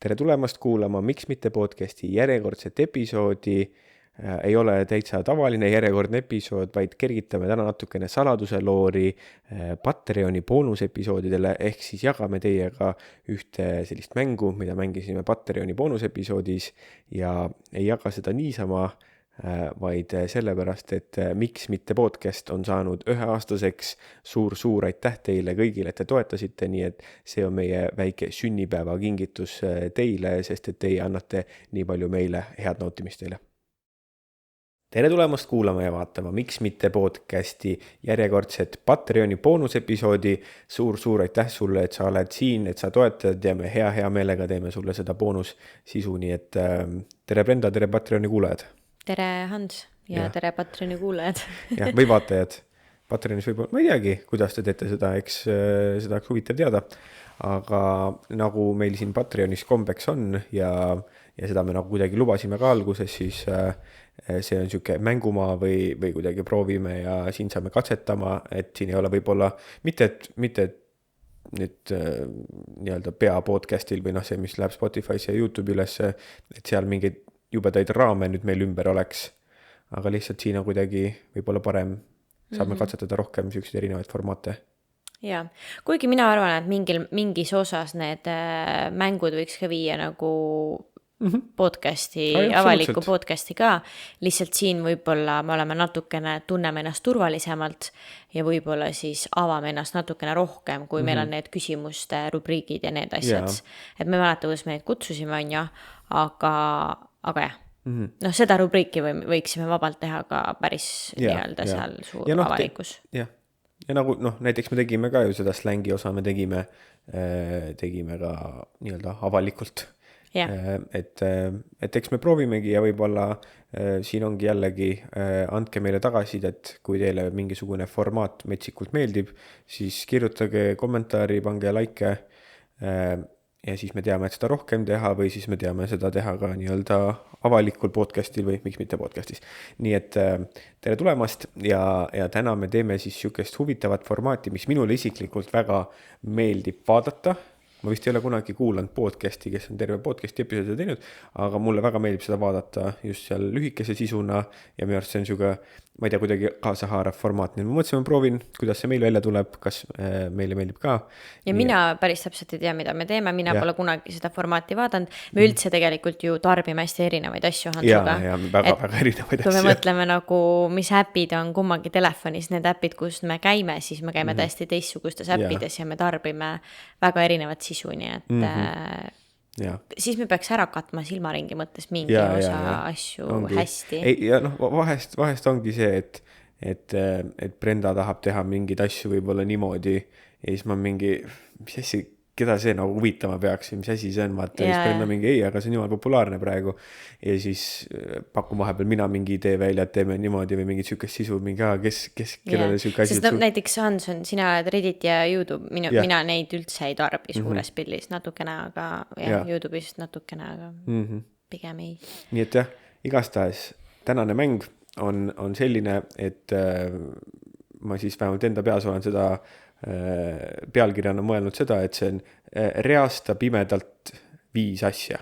Tere tulemast kuulama Miks mitte podcasti järjekordset episoodi. Ei ole täitsa tavaline järjekordne episood, vaid kergitame täna natukene saladuse loori Patreoni boonusepisoodidele, ehk siis jagame teiega ühte sellist mängu, mida mängisime Patreoni boonusepisoodis ja ei jaga seda niisama, vaid sellepärast, et Miks mitte podcast on saanud 1-aastaseks. Suur aitäh teile kõigile, et te toetasite, nii et see on meie väike sünnipäeva kingitus teile, sest et teie annate nii palju meile head nautimist teile. Tere tulemast kuulama ja vaatama Miks mitte podcasti järjekordset Patreoni boonusepisoodi. Suur aitäh sulle, et sa oled siin, et sa toetad ja me hea meelega teeme sulle seda boonussisu, nii et tere Brenda, tere Patreoni kuulajad. Tere Hans ja tere Patreoni kuulajad. Ja, või vaatajad. Patreonis võib-olla, ma ei teagi, kuidas te teete seda, eks seda oleks huvitav teada. Aga nagu meil siin Patreonis kombeks on ja seda me nagu kuidagi lubasime ka alguses, siis see on siuke mängumaa või kuidagi proovime ja siin saame katsetama, et siin ei ole võib-olla mitte nüüd nii-öelda pea podcastil või see, mis läheb Spotify'sse ja YouTube'i üles, et seal mingeid jubedaid raame nüüd meil ümber oleks, aga lihtsalt siin on kuidagi võib-olla parem, saame katsetada rohkem selliseid erinevaid formaate. Ja, kuigi mina arvan, et mingis osas need mängud võiks ka viia nagu podcasti, avaliku podcasti ka, lihtsalt siin võib-olla me oleme natukene, tunneme ennast turvalisemalt ja võib-olla siis avame ennast natukene rohkem, kui meil on need küsimuste rubriigid ja need asjad. Et me mäleta, kuidas me neid kutsusime, on ja, aga jah, seda rubriiki võiksime vabalt teha ka päris nii-öelda seal suur avalikus. Ja nagu näiteks me tegime ka ju seda slängi osa, me tegime ka nii-öelda avalikult. Et eks me proovimegi ja võib-olla siin ongi jällegi, andke meile tagasisidet, kui teile mingisugune formaat metsikult meeldib, siis kirjutage kommentaari, pange like ja siis me teame, et seda rohkem teha või siis me teame seda teha ka nii-öelda avalikul podcastil või miks mitte podcastis. Nii et tere tulemast ja täna me teeme siis siukest huvitavat formaati, mis minule isiklikult väga meeldib vaadata. Ma vist ei ole kunagi kuulanud podcasti, kes on terve podcasti episoodi teinud, aga mulle väga meeldib seda vaadata just seal lühikese sisuna ja minu arust see on siuke, ma ei tea, kuidagi kaasahaarav formaat. Nii ma mõtlesin, ma proovin, kuidas see meil välja tuleb, kas meile meeldib ka. Ja mina päris täpselt ei tea, mida me teeme, mina pole kunagi seda formaati vaadanud. Me üldse tegelikult ju tarbime hästi erinevaid asju Hansuga. Ja väga erinevaid asju. Kui me mõtleme nagu, mis äpid on kummagi telefonis, need äpid, kus me käime, siis me käime täiesti teistsugustes äppides ja me tarbime väga erinevat sisu, nii et siis me peaks ära katma silmaringi mõttes mingi osa asju ongi hästi. Ja vahest ongi see, et Brenda tahab teha mingeid asju võib-olla niimoodi ja siis ma mingi, mis asi, keda see nagu huvitama peaks või mis asi see on, vaata, siis Brenda mingi ei, aga see on jumal populaarne praegu ja siis pakun vahepeal mina mingi idee välja, et teeme niimoodi või mingit sükest sisu, mingi kellele süke asi. Sest näiteks Hanson, sina oled Reddit ja YouTube, mina neid üldse ei tarbi suures pildis natukene, aga YouTube'is natukene, aga pigem ei. Nii et igastahes tänane mäng on selline, et ma siis vähemalt enda peas olen seda pealkirjana mõelnud seda, et see on reasta pimedalt 5 asja.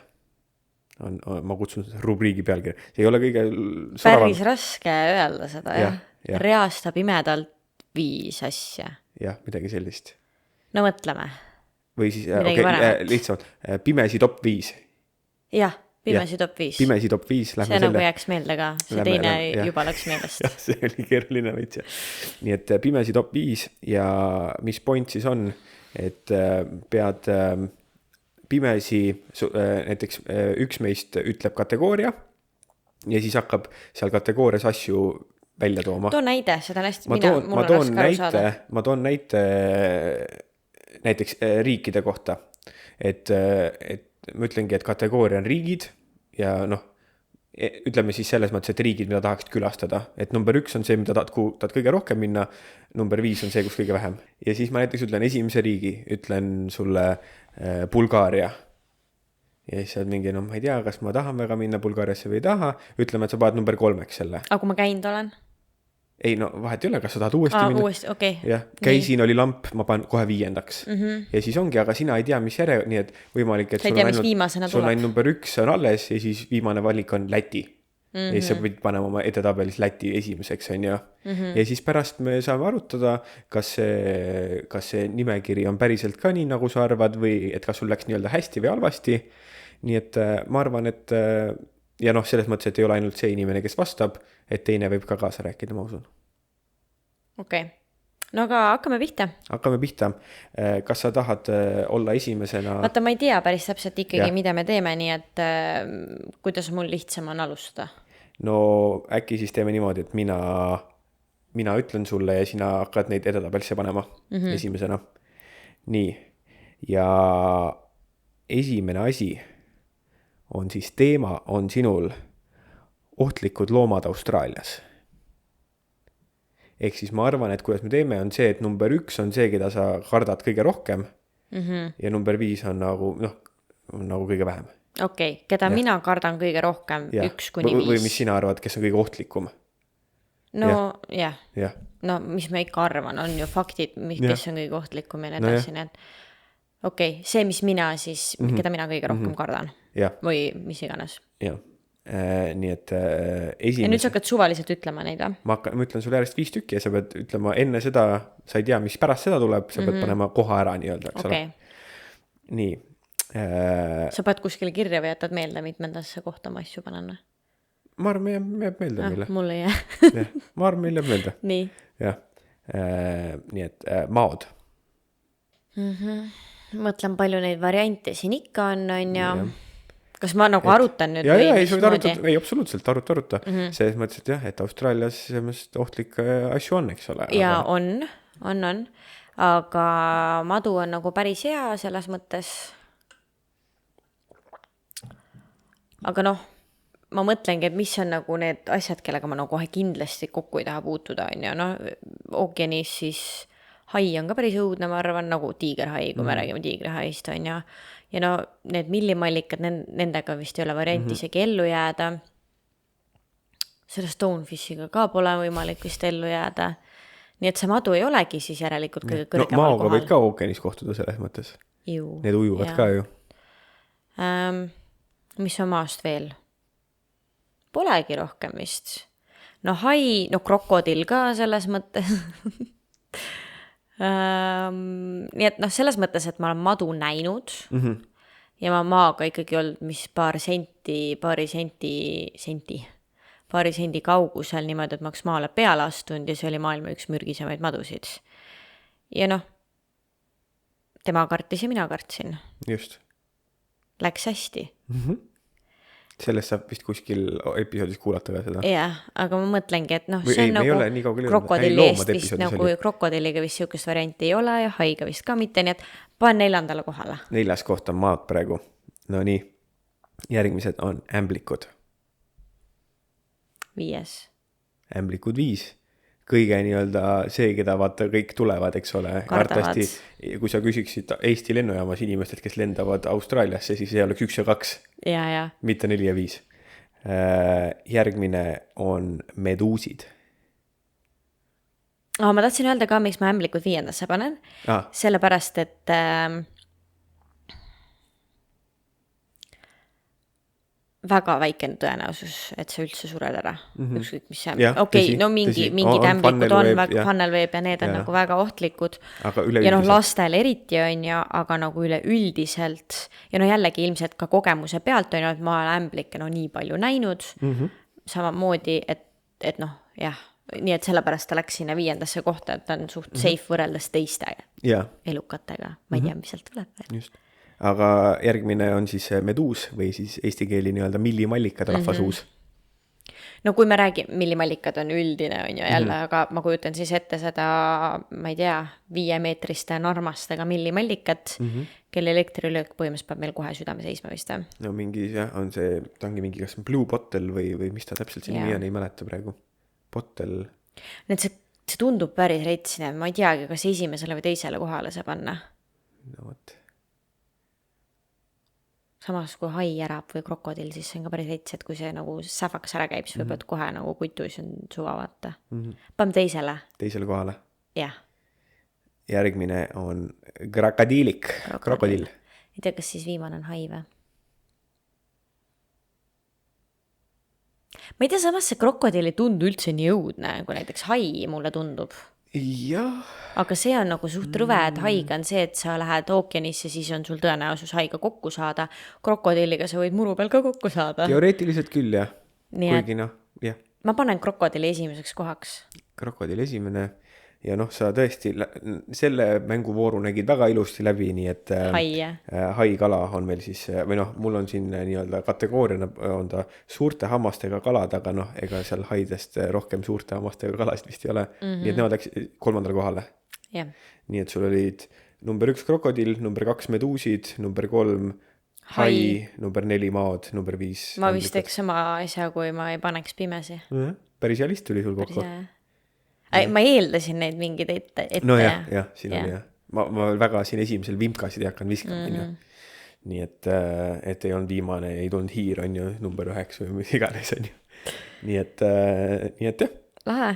Ma kutsun rubriigi pealkirja. See ei ole kõige soravam. Päris raske öelda seda, jah. Reasta pimedalt 5 asja. Jah, midagi sellist. No mõtleme. Või siis, lihtsalt, pimesi top 5. Jah. Pimesi top 5. Pimesi top 5. See nagu jääks meelde ka. See teine juba läks meelest. Ja, see oli keeruline võitja. Nii et pimesi top 5 ja mis point siis on, et pead pimesi, näiteks üks meist ütleb kategooria ja siis hakkab seal kategoorias asju välja tooma. Too näide, seda on hästi, ma toon näite näiteks riikide kohta, et ma ütlengi, et kategooria on riigid ja ütleme siis selles mõttes, et riigid, mida tahaksid külastada. Et number 1 on see, mida tahad kõige rohkem minna, number 5 on see, kus kõige vähem. Ja siis ma näiteks ütlen esimese riigi, ütlen sulle Bulgaaria. Ja siis saad mingi, ma ei tea, kas ma tahan väga minna Bulgaariasse või ei taha, ütleme, et sa paned number 3 selle. Aga kui ma käinud olen? ei no vahet ei ole, kas sa tahad uuesti minna. Uuesti, okei. Jah, käisin, oli lamp, ma panen kohe 5. Ja siis ongi, aga sina ei tea, mis nii et võimalik, et sa ei tea, mis viimasena sul on tuleb. number 1 on alles ja siis viimane valik on Läti. Ja siis sa võid panema oma edetabelis Läti esimeseks, on ju. Ja siis pärast me saame arutada, kas see nimekiri on päriselt ka nii, nagu sa arvad, või et kas sul läks nii-öelda hästi või halvasti. Nii et ma arvan, et ja noh, selles mõttes, et ei ole ainult see inimene, kes vastab, et teine võib ka kaasa rääkida, ma usun. Okei. No aga hakkame pihta. Hakkame pihta. Kas sa tahad olla esimesena? Vaata, ma ei tea päris täpselt ikkagi, mida me teeme, nii et kuidas mul lihtsam on alustada? No äkki siis teeme niimoodi, et mina ütlen sulle ja sina hakkad neid edetabelisse panema esimesena. Nii. Ja esimene asi on siis teema on sinul ohtlikud loomad Austraalias. Ehk siis ma arvan, et kuidas me teeme, on see, et number 1 on see, keda sa kardad kõige rohkem ja number 5 on nagu kõige vähem. Okei, keda mina kardan kõige rohkem, 1-5. Või mis sina arvad, kes on kõige ohtlikum? No jah. No mis ma ikka arvan, on ju faktid, kes on kõige ohtlikum ja nii edasi. Okei, see, mis mina siis, keda mina kõige rohkem kardan. Või mis iganes. Jah. Nii et ja nüüd sa hakkad suvaliselt ütlema neid, või? Ma ütlen sulle järjest 5 tükki ja sa pead ütlema enne seda, sa ei tea, mis pärast seda tuleb, sa pead panema koha ära nii-öelda, eks ole. Nii. Sa pead kuskile kirja või jätad meelde, mitmendasse kohta ma asju panen? Ma arvan, jääb meelde meile. Mul ei jää. Ma arvan, meil jääb meelde. Nii. Jah. Nii et maod. Mõtlen, palju neid variante siin ikka on ja kas ma nagu arutan nüüd või mismoodi? Ei, absoluutselt, aruta. Selles mõttes, et jah, et Austraalias ohtlik asju on, eks ole. Ja on. Aga madu on nagu päris hea selles mõttes. Aga noh, ma mõtlengi, et mis on nagu need asjad, kellega ma nagu kohe kindlasti kokku ei taha puutuda, on ju. Noh, ookeanis siis hai on ka päris õudne, ma arvan, nagu tiigerhai, kui me räägime tiigrihaist, on ju. Ja no need millimallikad, nendega vist ei ole varianti isegi ellu jääda. Selle stonefishiga ka pole võimalik vist ellu jääda. Nii et see madu ei olegi siis järelikult kõige kõrgemal kohal. Maoga võid ka ookeanis kohtuda selles mõttes. Need ujuvad ka ju. Mis on maast veel? Polegi rohkem vist. No hai, no krokodill ka selles mõttes. Nii et noh, selles mõttes, et ma olen madu näinud ja ma maaga ikkagi olnud, mis paari sendi kaugusel niimoodi, et ma oleks maale peale astunud ja see oli maailma üks mürgisemaid madusid. Ja noh, tema kartis ja mina kartsin. Just. Läks hästi. Sellest saab vist kuskil episoodis kuulata ka seda. Jah, aga ma mõtlengi, et noh, see on nagu krokodilli eest vist nagu krokodilliga vist siukest varianti ei ole ja haiga vist ka mitte, nii et panen 4. kohale. 4. koht on maad praegu. No nii, järgmised on ämblikud. 5. Ämblikud 5. Kõige nii-öelda see, keda vaata kõik tulevad, eks ole. Kardavad. Kui sa küsiksid Eesti lennujaamas inimestelt, kes lendavad Austraaliasse, siis ei oleks 1 ja 2. Ja. Mitte 4 ja 5. Järgmine on meduusid. Ma tahtsin öelda ka, miks ma ämblikud 5. panen. Sellepärast, et väga väikene tõenäosus, et sa üldse sured ära. Ükskõik, mis see on. Okei, no mingid ämblikud on väga funnelweb ja need on nagu väga ohtlikud. Ja noh, lastel eriti on ja, aga nagu üleüldiselt. Ja no jällegi ilmselt ka kogemuse pealt on ju, et ma olen ämblikke nii palju näinud. Samamoodi, et noh, jah. Nii et sellepärast ta läks sinna 5. kohta, et ta on suht safe võrreldes teiste elukatega. Ma ei tea, mis sealt tuleb veel. Just. Aga järgmine on siis meduus või siis eesti keeli nii-öelda millimallikad rahvasuus. No kui me räägime, millimallikad on üldine on ju jälle, aga ma kujutan siis ette seda, ma ei tea, 5-meetriste narmastega millimallikat, kelle elektrilöök põhimõtteliselt peab meil kohe südame seisma vist. No mingi, on see, ta ongi mingi kas Blue Bottle või mis ta täpselt siin nimi on, ei mäleta praegu. Bottle. Need see tundub päris retsine, ma ei teagi, kas esimesele või teisele kohale see panna. No võt. samas kui hai ärab või krokodill, siis see on ka päris veits, et kui see nagu sähvakas ära käib, siis võivad kohe nagu kutus on suva vaata. Paneme teisele. Teisele kohale. Jah. Järgmine on krokodill. Ei tea, kas siis viimane on hai või? Ma ei tea, samas see krokodill ei tundu üldse nii õudne, kui näiteks hai mulle tundub. Jah. Aga see on nagu suht rõve, et haiga on see, et sa lähed ookeanisse, siis on sul tõenäosus haiga kokku saada. Krokodilliga sa võid muru peal ka kokku saada. Teoreetiliselt küll, jah. Kuigi noh, jah. Ma panen krokodilli esimeseks kohaks. Krokodill esimene. Ja noh, sa tõesti selle mänguvooru nägid väga ilusti läbi, nii et haikala on meil siis, või noh, mul on siin nii-öelda kategooriana on ta suurte hammastega kalad, aga noh, ega seal haidest rohkem suurte hammastega kalasid vist ei ole. Nii et nemad läks 3. kohale. Yeah. Nii et sul olid number 1 krokodill, number 2 meduusid, number 3 hai, number 4 maod, number 5. Ma vist teeks sama asja, kui ma ei paneks pimesi. Päris hea list tuli sul kokku. Ma eeldasin neid mingid ette. No jah, siin oli jah. Ma väga siin esimesel vimkasid ei hakanud viskama. Nii et ei olnud viimane, ei tulnud hiir, on ju, number 9 või mis iganes, on ju. Nii et jah. Lahe.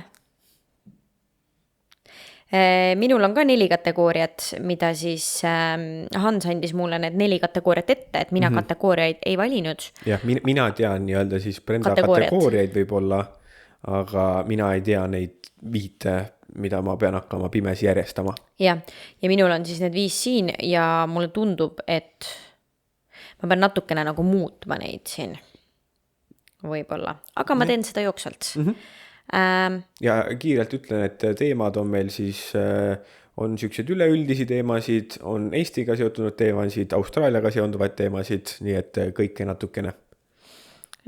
Minul on ka 4 kategooriat, mida siis Hans andis mulle need 4 kategooriat ette, et mina kategooriaid ei valinud. Jah, mina tean nii-öelda siis Brenda kategooriaid võib-olla, aga mina ei tea neid 5, mida ma pean hakkama pimesi järjestama. Ja minul on siis need 5 siin ja mulle tundub, et ma pean natukene nagu muutma neid siin. Võib-olla. Aga ma teen seda jooksvalt. Ja kiirelt ütlen, et teemad on meil siis, on sellised üleüldisi teemasid, on Eestiga seotunud teemasid, Austraaliaga seonduvaid teemasid, nii et kõike natukene.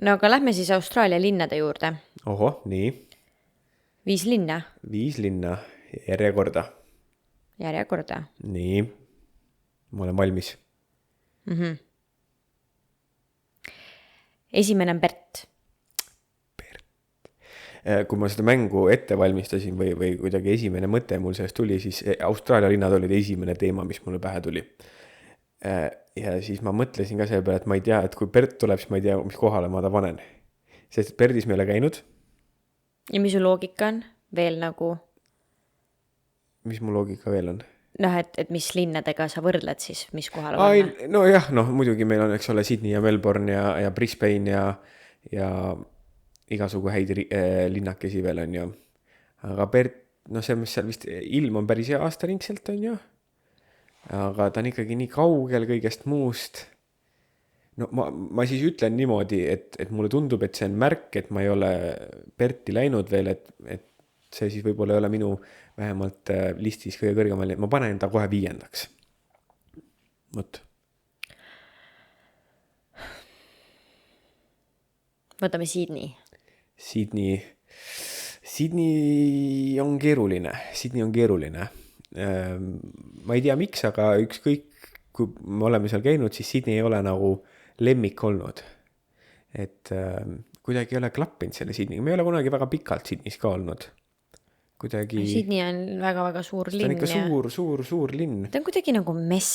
No aga lähme siis Austraalia linnade juurde. Oho, nii. 5 linna. 5 linna, järjekorda. Nii, ma olen valmis. Esimene on Bert. Kui ma seda mängu ette valmistasin või kuidagi esimene mõte mul sellest tuli, siis Austraalia linnad olid esimene teema, mis mulle pähe tuli. Ja siis ma mõtlesin ka selle peale, et ma ei tea, et kui Bert tuleb, siis ma ei tea, mis kohale ma ta panen. Sest Berdis me ei ole käinud. Ja mis su loogika on? Veel nagu? Mis mu loogika veel on? Noh, et mis linnadega sa võrdled siis, mis kohale panna? No jah, muidugi meil on, eks ole, Sydney ja Melbourne ja Brisbane ja igasugu häid linnakesi veel on ju. Aga Bert, see, mis seal vist ilm on päris hea aastaringselt on ju. Aga ta on ikkagi nii kaugel kõigest muust. No ma siis ütlen niimoodi, et mulle tundub, et see on märk, et ma ei ole Berti läinud veel, et see siis võib-olla ei ole minu vähemalt listis kõige kõrgemal. Ma panen ta kohe 5. Võt. Võtame Sydney. Sydney on keeruline. Ma ei tea miks, aga ükskõik, kui me oleme seal käinud, siis Sydney ei ole nagu lemmik olnud. Et kuidagi ei ole klappinud selle Sydneyga. Me ei ole kunagi väga pikalt Sydneys ka olnud. Kuidagi... Sydney on väga-väga suur linn. Ta on ikka suur linn. Ta on kuidagi nagu mess.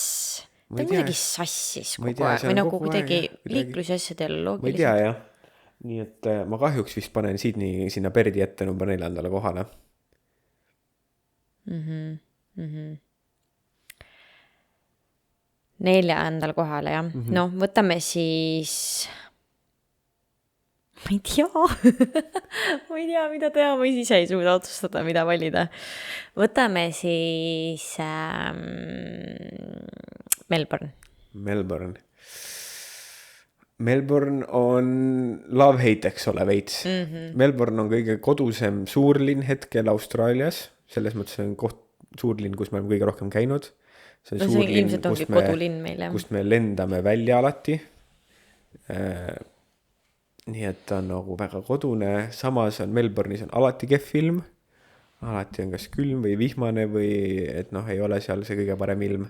Ta on kuidagi sassis kogu aeg. Või nagu kuidagi liiklusasjadel loogiliselt. Ma ei tea, jah. Nii et ma kahjuks vist panen Sydney sinna Perdi ette number 4. kohale. 4. kohale, jah. No, võtame siis... Ma ei tea, mida teha. Ma ise ei suuda otsustada, mida valida. Võtame siis Melbourne. Melbourne on love-hate, eks ole, veits. Melbourne on kõige kodusem suurlinn hetkel Austraalias. Selles mõttes on suurlinn, kus me oleme kõige rohkem käinud. See on suurlinn, kust me lendame välja alati. Nii et ta on nagu väga kodune. Samas on Melbourne'is on alati kehv ilm. Alati on kas külm või vihmane või et ei ole seal see kõige parem ilm.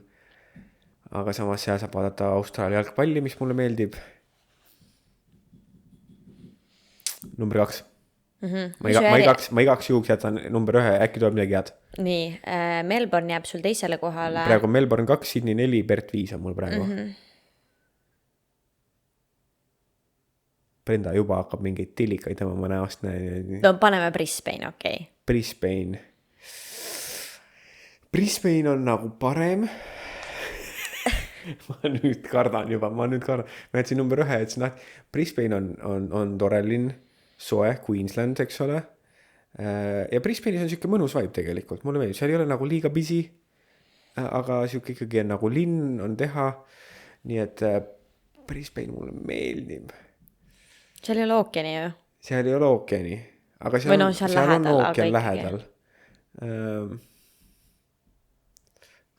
Aga samas seal saab vaadata Austraalia jalgpalli, mis mulle meeldib. Number 2. Ma igaks juhuks jätan number 1, äkki tuleb midagi head. Nii, Melbourne jääb sul teisele kohale. Praegu Melbourne 2, Sydney 4, Bert 5 on mul praegu. Brenda juba hakkab mingeid tillikaid tõmbama näost. No paneme Brisbane, okei. Brisbane on nagu parem. ma nüüd kardan. Ma jätsin number 1, et Brisbane on tore linn, soe, Queensland, eks ole. Ja Brisbane'is on siuke mõnus vibe tegelikult, mulle meeldib, seal ei ole nagu liiga busy, aga siuke ikkagi on nagu linn on teha. Nii et Brisbane mulle meeldib. Seal ei ole ookeani ju? Seal ei ole ookeani, aga seal on ookean lähedal.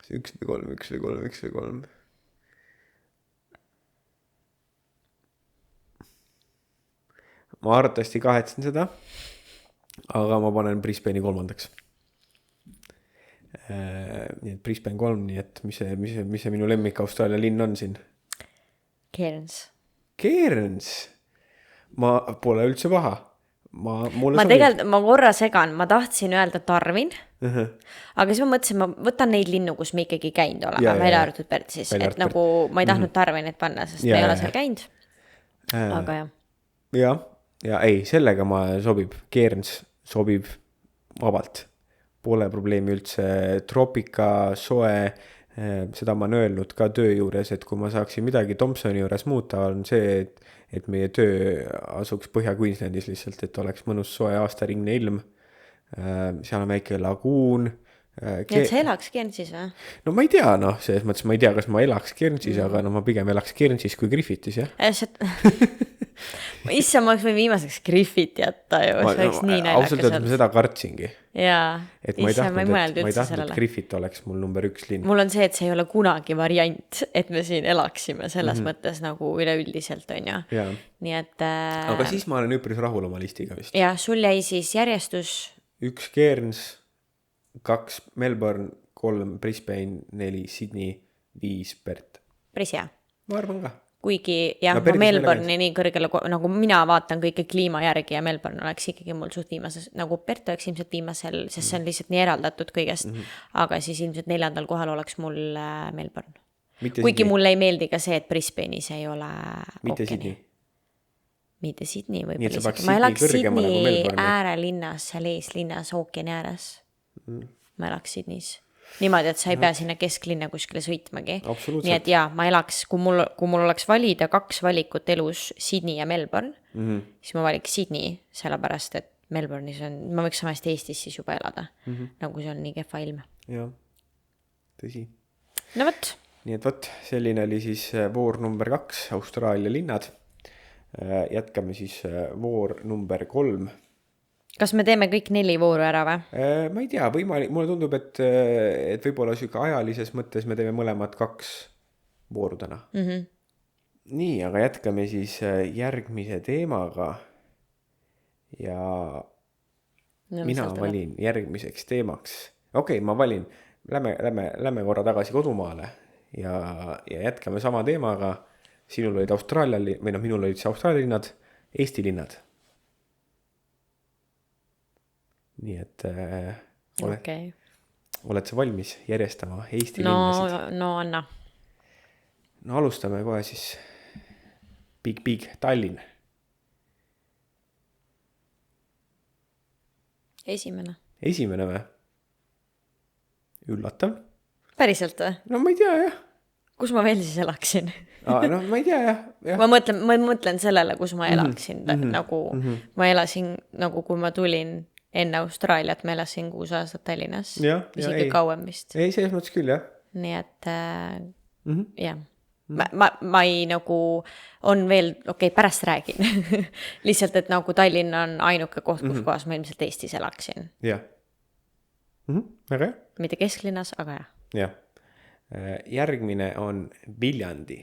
1 või 3. Ma arvatavasti kahetsen seda, aga ma panen Brisbane'i 3. Nii et Brisbane 3, nii et mis see minu lemmik Austraalia linn on siin? Cairns. Ma pole üldse paha. Ma korra segan, ma tahtsin öelda Darwin, aga siis ma mõtlesin, ma võtan neid linnu, kus me ikkagi käinud oleme, välja arvatud Perthis, et nagu ma ei tahtnud Darwinit panna, sest me ei ole seal käinud, aga jah. Ja ei, sellega sobib, Cairns sobib vabalt, pole probleemi üldse, troopika, soe, seda ma olen öelnud ka töö juures, et kui ma saaksin midagi Thompsoni juures muuta, on see, et meie töö asuks Põhja-Queenslandis lihtsalt, et oleks mõnus soe aastaringne ilm. Seal on väike laguun. Ja et sa elaks Cairnsis või? No ma ei tea, selles mõttes ma ei tea, kas ma elaks Cairnsis, aga ma pigem elaks Cairnsis kui Griffithis, jah. Issa, ma oleks või viimaseks Griffith jätta ju, see oleks nii naljakas. Ausalt öeldes ma seda kartsingi. Jaa, Issa, ma ei tahtnud, et Griffith oleks mul number 1 linn. Mul on see, et see ei ole kunagi variant, et me siin elaksime selles mõttes nagu üleüldiselt, on ju. Nii et... Aga siis ma olen üpris rahul oma listiga vist. Jah, sul jäi siis järjestus... 1 Cairns, 2 Melbourne, 3 Brisbane, 4 Sydney, 5 Perth. Päris hea. Ma arvan ka. Kuigi jah, ma Melbourne'i nii kõrgele, nagu mina vaatan kõike kliima järgi ja Melbourne oleks ikkagi mul suht viimases, nagu Perth oleks ilmselt viimasel, sest see on lihtsalt nii eraldatud kõigest, aga siis ilmselt 4. kohal oleks mul Melbourne. Kuigi mulle ei meeldi ka see, et Brisbane'is ei ole ookeani. Mitte Sydney võib-olla isegi. Ma elaks Sydney äärelinnas, seal eeslinnas, ookeani ääres. Ma elaks Sydney's. Niimoodi, et sa ei pea sinna kesklinna kuskile sõitmagi. Nii et jaa, ma elaks, kui mul oleks valida 2 valikut elus, Sydney ja Melbourne, siis ma valiks Sydney, sellepärast, et Melbourne'is on, ma võiks samast Eestis siis juba elada, nagu see on nii kehva ilm. Jah, tõsi. No võt. Nii et võt, selline oli siis voor number 2, Austraalia linnad. Jätkame siis voor number 3. Kas me teeme kõik 4 vooru ära või? Ma ei tea, mulle tundub, et võib-olla siuke ajalises mõttes me teeme mõlemad 2 vooru täna. Nii, aga jätkame siis järgmise teemaga. Ja mina valin järgmiseks teemaks. Okei, ma valin. Lähme korra tagasi kodumaale ja jätkame sama teemaga. Sinul olid minul olid Austraalia linnad, Eesti linnad. Nii et oled sa valmis järjestama Eesti linnasid? No anna. No alustame kohe siis Big Tallinn. Esimene või? Üllatav. Päriselt või? No ma ei tea, jah. Kus ma veel siis elaksin? No ma ei tea, jah. Ma mõtlen sellele, kus ma elaksin. Nagu ma elasin, nagu kui ma tulin enne Austraaliat, ma elasin 6 aastat Tallinnas. Isegi kauem vist. Ei, selles mõttes küll, jah. Nii et jah. Ma ei nagu on veel, pärast räägin. Lihtsalt, et nagu Tallinn on ainuke koht, kus kohas ma ilmselt Eestis elaksin. Jah. Väga hea. Mitte kesklinnas, aga jah. Jah. Järgmine on Viljandi.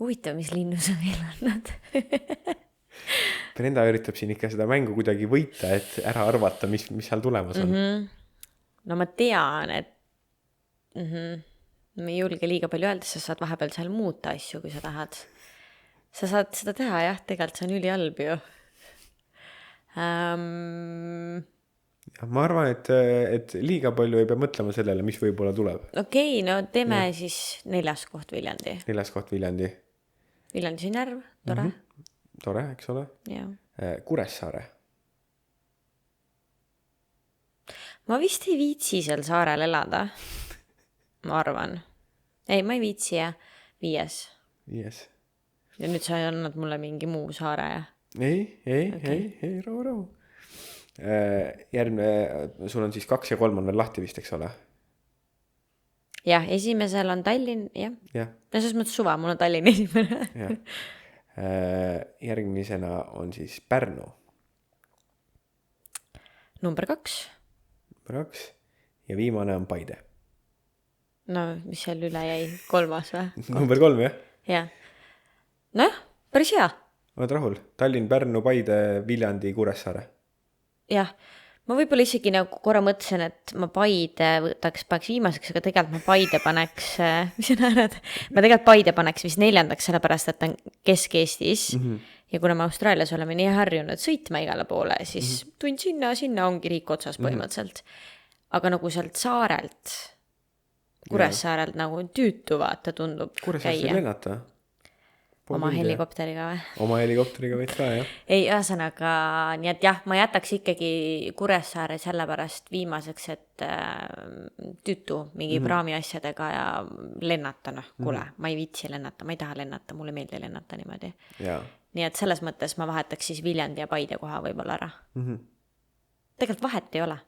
Huvitav, mis linnu sa veel annad? Brenda üritab siin ikka seda mängu kuidagi võita, et ära arvata, mis seal tulemas on. No ma tean, et ma ei julge liiga palju öelda, sa saad vahepeal seal muuta asju, kui sa tahad. Sa saad seda teha, jah, tegelikult see on ülihalb ju. Ma arvan, et liiga palju ei pea mõtlema sellele, mis võib-olla tuleb. Okei, no teeme siis 4. koht Viljandi. 4. koht Viljandi. Viljandis on järv, tore. Tore, eks ole. Jaa. Kuressaare. Ma vist ei viitsi seal saarel elada. Ma arvan. Ei, ma ei viitsi ja 5. Ja nüüd sa annad mulle mingi muu saare ja? Ei, rahu. Järgmine, sul on siis 2 ja 3 on veel lahti vist, eks ole? Jah, esimesel on Tallinn, jah. Jah. No selles mõttes suva, mul on Tallinn esimene. Jah. Järgmisena on siis Pärnu. Number 2. Ja viimane on Paide. No, mis seal üle jäi? 3 või? Number 3, jah? Jah. Noh, päris hea. Oled rahul? Tallinn, Pärnu, Paide, Viljandi, Kuressaare. Jah. Ma võib-olla isegi nagu korra mõtlesin, et ma Paide paneks viimaseks, aga tegelikult ma Paide paneks, mis sa naerad? Ma tegelikult Paide paneks vist 4, sellepärast, et on Kesk-Eestis. Ja kuna me Austraalias oleme nii harjunud sõitma igale poole, siis tund sinna ongi riik otsas põhimõtteliselt. Aga nagu sealt saarelt, Kuressaarelt nagu tüütu vaata tundub Kuressaarest ei lennata? Oma helikopteriga või? Oma helikopteriga võid ka, jah. Ei, ühesõnaga, nii et jah, ma jätaks ikkagi Kuressaare sellepärast viimaseks, et tüütu mingi praami asjadega ja lennata, kuule, ma ei viitsi lennata, ma ei taha lennata, mulle meeldi lennata niimoodi. Ja. Nii et selles mõttes ma vahetaks siis Viljandi ja Paide koha võib-olla ära. Tegelikult vahet ei ole,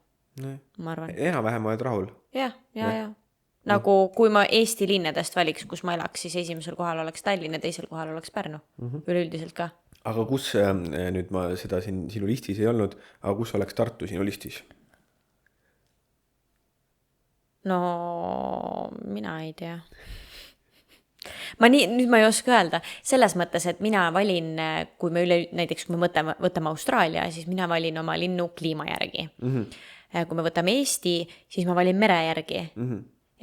ma arvan. Enam-vähem oled rahul? Ja. Nagu kui ma Eesti linnadest valiks, kus ma elaks, siis esimesel kohal oleks Tallinn ja teisel kohal oleks Pärnu. Üleüldiselt ka. Aga kus, nüüd ma seda siin sinu listis ei olnud, aga kus oleks Tartu sinu listis? No, mina ei tea. Nüüd ma ei oska öelda. Selles mõttes, et mina valin, kui me näiteks kui me võtame Austraalia, siis mina valin oma linnu kliima järgi. Kui me võtame Eesti, siis ma valin mere järgi.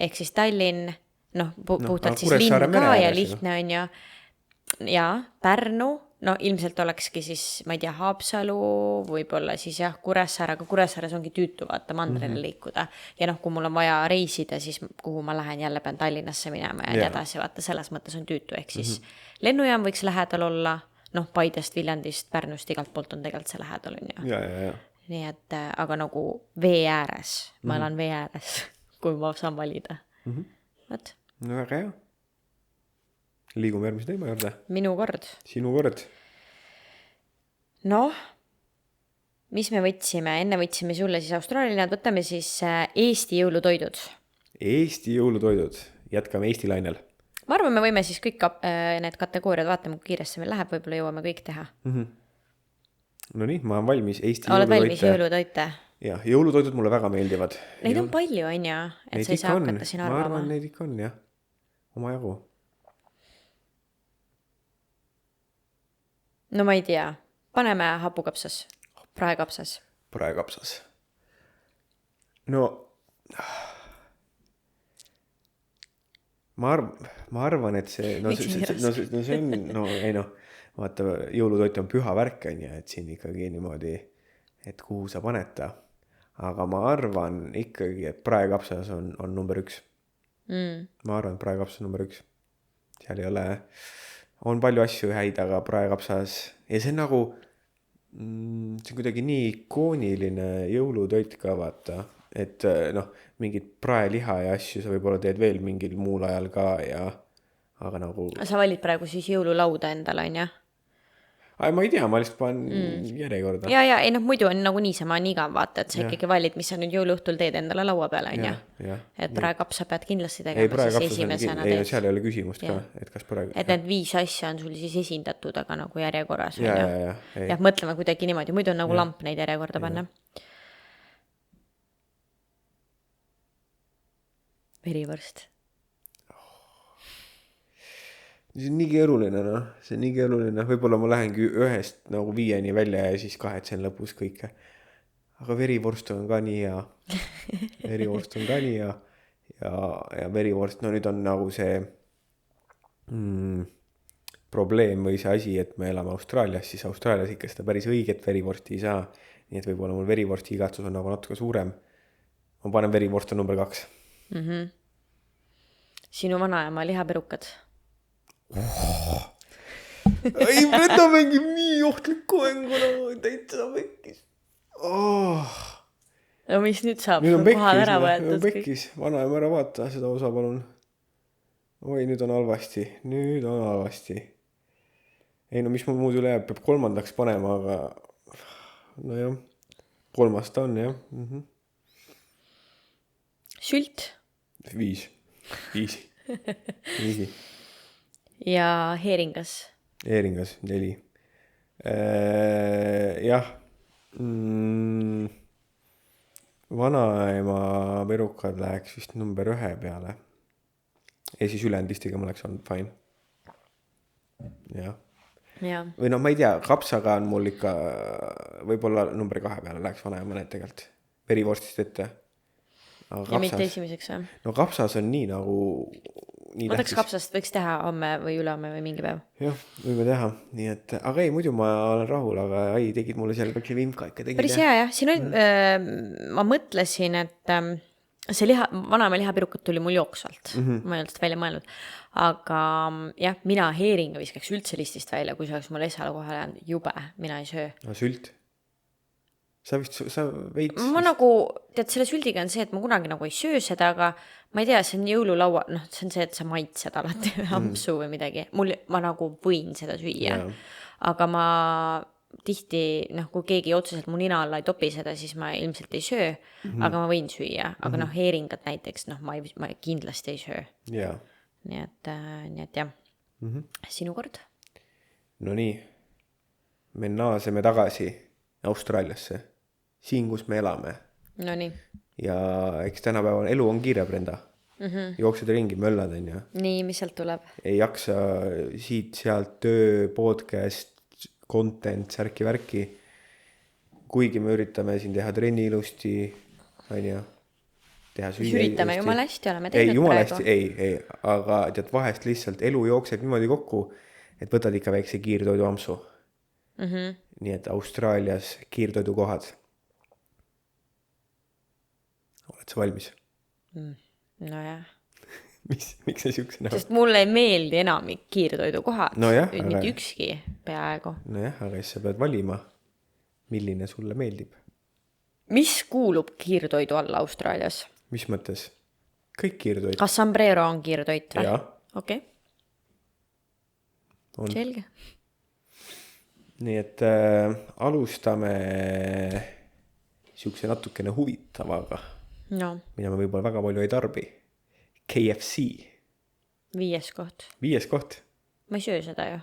Ehk siis Tallinn, puhtalt siis linn ka ja lihtne on ja Pärnu, ilmselt olekski siis, ma ei tea, Haapsalu, võib-olla siis jah, Kuressaare, aga Kuressaares ongi tüütu vaata mandrile liikuda. Ja kui mul on vaja reisida, siis kuhu ma lähen, jälle pean Tallinnasse minema ja nii edasi, vaata selles mõttes on tüütu. Ehk siis lennujaam võiks lähedal olla, Paidest, Viljandist, Pärnust, igalt poolt on tegelikult see lähedal on ju. Ja. Nii et, aga nagu vee ääres, ma elan vee ääres. Kui ma saan valida. Võt? No väga hea. Liigume järgmise teema juurde. Minu kord. Sinu kord. Mis me võtsime? Enne võtsime sulle siis Austraaliad, võtame siis Eesti jõulutoidud. Eesti jõulutoidud. Jätkame Eesti lainel. Ma arvan, me võime siis kõik need kategooriad vaatama, kui kiiresti meil läheb, võib-olla jõuame kõik teha. No nii, ma olen valmis Eesti jõulutoite. Oled valmis jõulutoite? Ja, jõulutoidud mulle väga meeldivad. Neid on palju, on ja? Et sa ei saa hakata siin arvama. Ma arvan, neid ikka on, jah. Oma jagu. No ma ei tea. Paneme hapukapsas. Praekapsas. No, ma arvan, et see on, vaata, jõulutoit on püha värk, et siin ikkagi niimoodi, et kuhu sa paned ta. Aga ma arvan ikkagi, et praekapsas on number 1. Ma arvan, et praekapsas on number 1. Seal ei ole, on palju asju häid, aga praekapsas, ja see on nagu, see on kuidagi nii ikooniline jõulutoit ka vaata, et mingid praeliha ja asju sa võib-olla teed veel mingil muul ajal ka ja, aga nagu. Sa valid praegu siis jõululauda endale, on ja? Ma ei tea, ma lihtsalt panen järjekorda. Ja, ei muidu on nagu niisama on igav vaata, et sa ikkagi valid, mis sa nüüd jõuluõhtul teed endale laua peale, on ja? Et praekapsa pead kindlasti tegema siis esimesena teed. Seal ei ole küsimust ka, et kas praegu. Et need 5 asja on sul siis esindatud, aga nagu järjekorras. Ja, mõtleme kuidagi niimoodi, muidu on nagu lamp neid järjekorda panna. Verivorst. See on nii keeruline, võib-olla ma lähengi 1 nagu 5 välja ja siis kahetsen lõpus kõike. Aga verivorst on ka nii hea. Ja verivorst, nüüd on nagu see probleem või see asi, et me elame Austraalias, siis Austraalias ikka seda päris õiget verivorsti ei saa. Nii et võib-olla mul verivorsti igatsus on nagu natuke suurem. Ma panen verivorst on number 2. Sinu vanaema lihaperukad. ei, Brenda mängib nii ohtlikku mängu nagu täitsa pekkis. no mis nüüd saab? Nüüd on pekkis. Vanaema ära vaata seda osa, palun. Oi, nüüd on halvasti. Ei no mis mul muud üle jääb, peab 3. panema, aga no jah, 3. ta on jah. Sült? 5. ja heeringas? Heeringas 4. Jah. Vanaema perukad läheks vist number 1 peale. Ja siis ülendistega ma oleks olnud fine. Jah. Või no ma ei tea, kapsaga on mul ikka võib-olla number 2 peale läheks vanaema need tegelikult. Verivorstist ette. Ja mitte esimeseks või? No kapsas on nii nagu Võtaks kapsast võiks teha homme või ülehomme või mingi päev. Jah, võime teha. Nii et, aga ei, muidu ma olen rahul, aga ei, tegid mulle seal väikse vimka ikka tegid. Päris hea jah. Siin oli, ma mõtlesin, et see vanaema lihapirukat tuli mul jooksvalt. Ma ei olnud seda välja mõelnud. Aga jah, mina heeringa viskaks üldse listist välja, kui see oleks mul esale kohale jäänud jube. Mina ei söö. No sült? Sa veits... Ma nagu, tead, selle süldiga on see, et ma kunagi nagu ei söö seda, aga ma ei tea, see on jõululaua, noh, see on see, et sa maitsed alati ampsu või midagi. Ma nagu võin seda süüa. Aga ma tihti, noh, kui keegi otseselt mu nina alla ei topi seda, siis ma ilmselt ei söö, aga ma võin süüa. Aga noh, heeringat näiteks, noh, ma kindlasti ei söö. Nii et jah. Sinu kord? No nii, me naaseme tagasi Austraaliasse. Siin, kus me elame. No nii. Ja eks tänapäeval elu on kiire, Brenda. Jooksed ringi, möllad on ja. Nii, mis sealt tuleb? Ei jaksa siit, sealt, töö, podcast, content, särki-värki. Kuigi me üritame siin teha trenni ilusti, on ja. Teha süüa üritame ilusti. Jumala hästi, oleme teinud Jumala hästi, ei. Aga tead, vahest lihtsalt elu jookseb niimoodi kokku, et võtad ikka väikse kiirtoidu ampsu. Nii et Austraalias kiirtoidukohad. Oled sa valmis? No jah. Miks see siukse näha? Sest mulle ei meeldi enamik kiirtoidukohad. No jah, aga... Mitte ükski peaaegu. No jah, aga siis sa pead valima, milline sulle meeldib. Mis kuulub kiirtoidu alla Austraalias? Mis mõttes? Kõik kiirtoit. Kas sombrero on kiirtoit või? Jah. Okei. Selge. Nii et alustame siukse natukene huvitavaga. No. Mida me võib-olla väga palju ei tarbi. KFC. 5. koht. 5. koht. Ma ei söö seda ju.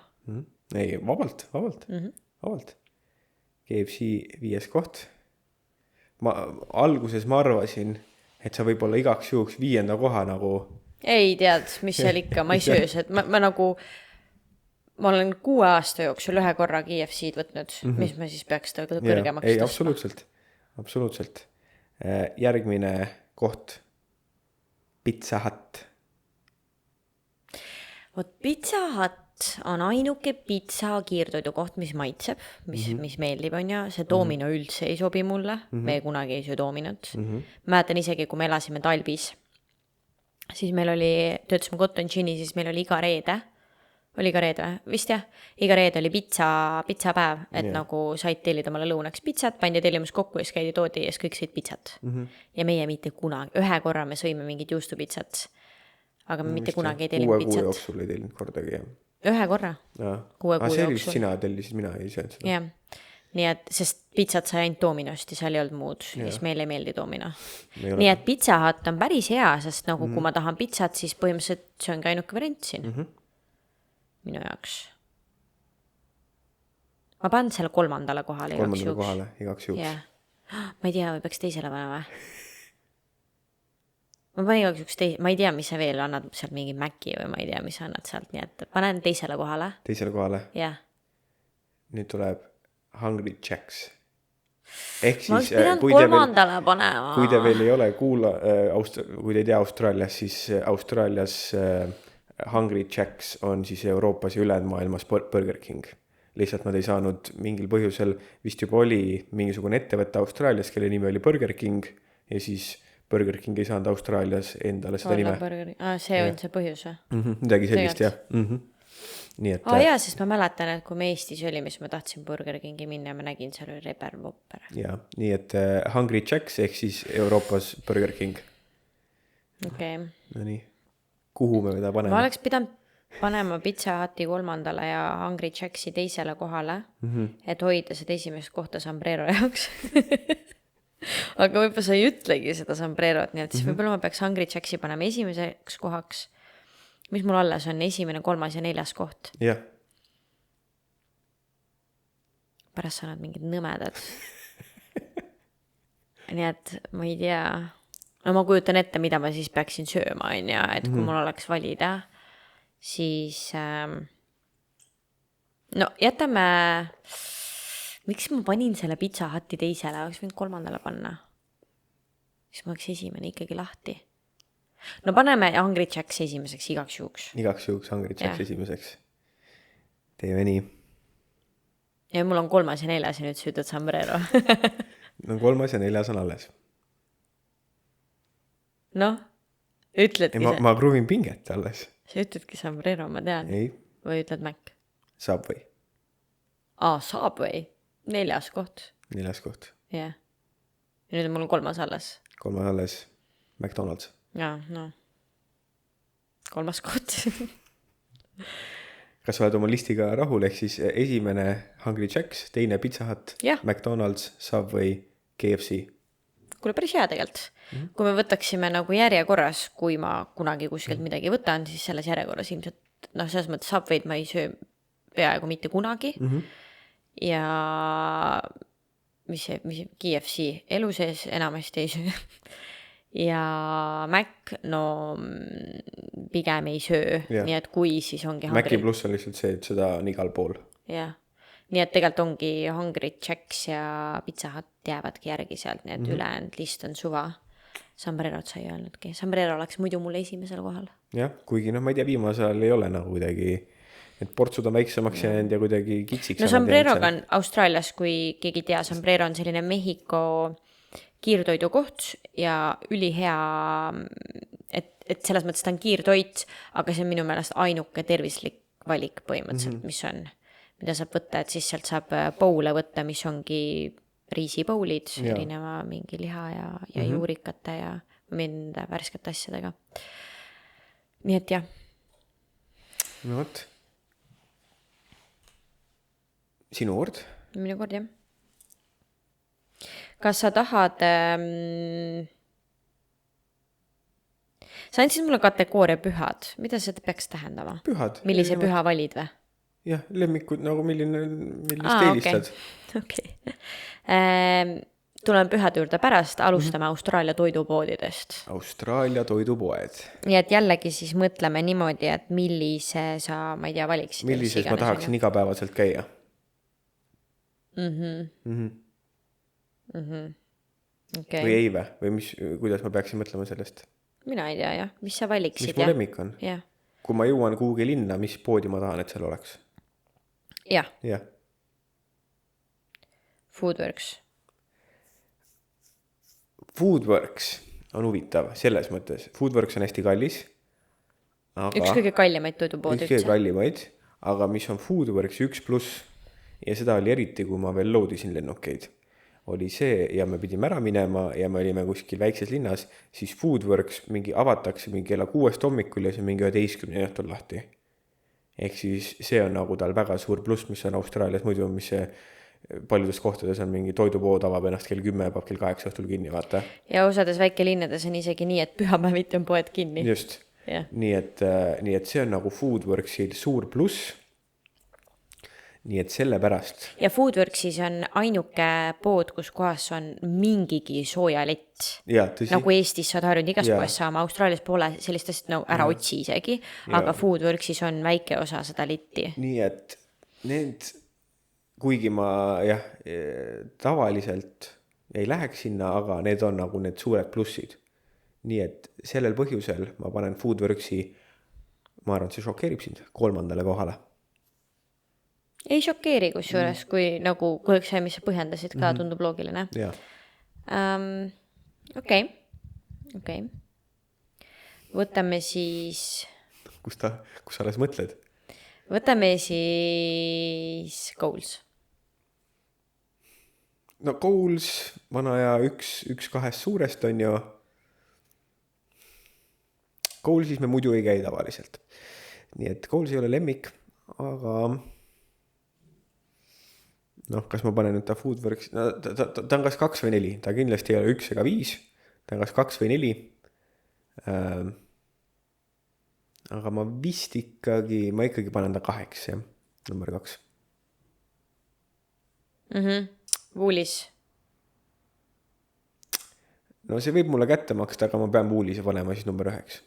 Ei, vabalt. Vabalt. KFC 5. koht. Alguses ma arvasin, et sa võib-olla igaks juhuks 5. koha nagu... Ei tead, mis seal ikka, ma ei söö seda. Ma nagu... Ma olen 6 aasta jooksul 1 korra KFC-d võtnud, mis ma siis peaks ta kõrgemaks tõstma. Ei, absoluutselt. Järgmine koht. Pizza Hut. Vot Pizza Hut on ainuke pizza kiirtoidu koht, mis maitseb, mis meeldib on ja see Domino üldse ei sobi mulle. Me kunagi ei söö Dominot. Mäletan isegi, kui me elasime Talbis, siis meil oli, töötasime Cotton Ginni, siis meil oli iga reede. Oli iga reede või? Vist jah. Iga reede oli pitsapäev, et nagu said tellida omale lõunaks pizzat, pandi tellimus kokku ja siis käidi toodi ja siis kõik sõid pizzat. Ja meie mitte kunagi. 1 korra me sõime mingit juustupitsat, aga me mitte kunagi ei tellinud pizzat. 6 kuu jooksul ei tellinud kordagi, jah. 1 korra. 6 kuu jooksul. Sina tellisid, mina ei söönud seda. Jah. Nii et, sest pizzat sai ainult Dominosti, seal ei olnud muud, siis meil ei meeldi Domino. Nii et Pizza Hut on päris hea, sest nagu kui ma tahan pizzat, siis põhimõtteliselt see on ka ainuke variant siin. Minu jaoks. Ma panen selle 3. kohale igaks juhuks. Ma ei tea, või peaks 2. panema. Ma panen igaks juhuks ma ei tea, mis sa veel annad seal mingi Maci või ma ei tea, mis sa annad sealt, nii et panen 2. kohale. 2. kohale? Jah. Nüüd tuleb Hungry Jacks. Ehk siis, ma oleks pidanud 3. panema. Kui te veel ei ole kui te ei tea Austraalias, siis Austraalias Hungry Jacks on siis Euroopas ja ülejäänud maailmas Burger King. Lihtsalt nad ei saanud mingil põhjusel, vist juba oli mingisugune ettevõtte Austraalias, kelle nimi oli Burger King ja siis Burger King ei saanud Austraalias endale seda nime. See on see põhjus või? Midagi sellist, jah. nii et jaa, sest ma mäletan, et kui me Eestis olime, siis ma tahtsin Burger Kingi minna ja ma nägin seal oli Rebel Whopper. jaa, nii et Hungry Jacks ehk siis Euroopas Burger King. Okei. No nii, kuhu me teda paneme? Ma oleks pidanud panema Pizza Huti 3. ja Hungry Jacksi 2. kohale, et hoida seda esimest kohta Sombrero jaoks. Aga võib-olla sa ei ütlegi seda Sombrerot, nii et siis võib-olla ma peaks Hungry Jacksi panema esimeseks kohaks. Mis mul alles on 1., 3. ja 4. koht? jah. Pärast sa nad mingid nõmedad. Nii et ma ei tea. No ma kujutan ette, mida ma siis peaksin sööma, on ja, et kui mul oleks valida, siis no jätame, miks ma panin selle Pizza Huti 2, oleks võinud 3. panna. Siis ma oleks esimene ikkagi lahti. No paneme Hungry Jacks esimeseks igaks juhuks. Igaks juhuks Hungry Jacks esimeseks. Teeme nii. Ja mul on 3. ja 4. ja nüüd süüdad Sombrero. No 3. ja 4. on alles. Noh, ütledki see. Ma proovin pinget alles. Sa ütledki Sombrero, ma tean. Ei. Või ütled Mac? Subway. Subway. 4. koht. 4. koht. Jah. Ja nüüd on mul 3. alles. 3. alles McDonald's. Jaa, no. 3. koht. Kas sa oled oma listiga rahul, ehk siis esimene Hungry Jacks, 2. Pizza Hut, McDonald's, Subway, KFC? Kuule, päris hea tegelikult. Kui me võtaksime nagu järjekorras, kui ma kunagi kuskilt midagi võtan, siis selles järjekorras ilmselt, noh, selles mõttes Subway'd ma ei söö peaaegu mitte kunagi. Ja mis KFC elu sees enamasti ei söö. Ja Mac, no pigem ei söö, nii et kui siis ongi Maci pluss on lihtsalt see, et seda on igal pool. Jah, nii et tegelikult ongi Hungry Jacks ja Pizza Hut jäävadki järgi sealt, nii et ülejäänud list on suva. Sombrerot sa ei öelnudki, Sombrero oleks muidu mulle esimesel kohal. Jah, kuigi noh, ma ei tea, viimasel ei ole nagu kuidagi, et portsud on väiksemaks jäänud ja kuidagi kitsiks. No Sombreroga on Austraalias, kui keegi tea, Sombrero on selline Mehhiko kiirtoidu koht ja ülihea, et selles mõttes ta on kiirtoit, aga see on minu meelest ainuke tervislik valik põhimõtteliselt, mis on, mida saab võtta, et siis sealt saab poule võtta, mis ongi riisipoulid, erineva mingi liha ja juurikate ja mingite värskete asjadega. Nii et jah. No võt. Sinu kord? Minu kord, jah. Kas sa tahad... Sa andsid mulle kategooria pühad. Mida see peaks tähendama? Pühad. Millise püha valid või? Jah, lemmikud, nagu millist eelistad. Okay. Tulen pühade juurde pärast, alustame Austraalia toidupoodidest. Austraalia toidupoed. Nii et jällegi siis mõtleme niimoodi, et millise sa, ma ei tea, valiksid. Millises ma tahaksin igapäevaselt käia? Okay. Või ei või kuidas ma peaksin mõtlema sellest? Mina ei tea, jah. Mis sa valiksid? Mis mu lemmik on? Ja. Kui ma jõuan kuhugi linna, mis poodi ma tahan, et seal oleks? Jah. Jah. Foodworks. Foodworks on huvitav selles mõttes. Foodworks on hästi kallis. Aga üks kõige kallimaid toidupood üldse. Üks kõige kallimaid, aga mis on Foodworks 1+, ja seda oli eriti, kui ma veel loodisin lennukeid, oli see, ja me pidime ära minema ja me olime kuskil väikses linnas, siis Foodworks mingi avatakse mingi kella 6 hommikul ja see mingi 11 õhtul lahti. Ehk siis see on nagu tal väga suur pluss, mis on Austraalias muidu, mis see paljudes kohtades on mingi toidupood avab ennast kell 10 ja peab kell 8 õhtul kinni, vaata. Ja osades väikelinnades on isegi nii, et pühapäeviti on poed kinni. Just. Yeah. Nii et see on nagu Foodworksil suur pluss. Nii et selle pärast. Ja Foodworksis on ainuke pood, kus kohas on mingigi soojalett. Ja, nagu Eestis saad harjunud igas poes saama, Austraalias pole sellist asjad no, ära otsi isegi, aga Foodworksis on väike osa seda litti. Nii et need, kuigi ma tavaliselt ei läheks sinna, aga need on nagu need suured plussid. Nii et sellel põhjusel ma panen Foodworksi, ma arvan, see šokeerib sind 3. kohale. Ei šokeeri kusjuures, kui nagu see, mis sa põhjendasid ka, tundub loogiline. Okei. Võtame siis... Kus sa alles mõtled? võtame siis Coles. No Coles, vana ja üks kahest suurest on ju. Colesis me muidu ei käi tavaliselt. Nii et Coles ei ole lemmik, aga noh, kas ma panen nüüd ta Foodworks, no, ta on kas 2 või 4, ta kindlasti ei ole 1 ega 5, ta on kas 2 või 4. Aga ma ikkagi panen ta 8, jah, number 2. Woolis. No see võib mulle kätte maksta, aga ma pean Woolise panema siis number 9.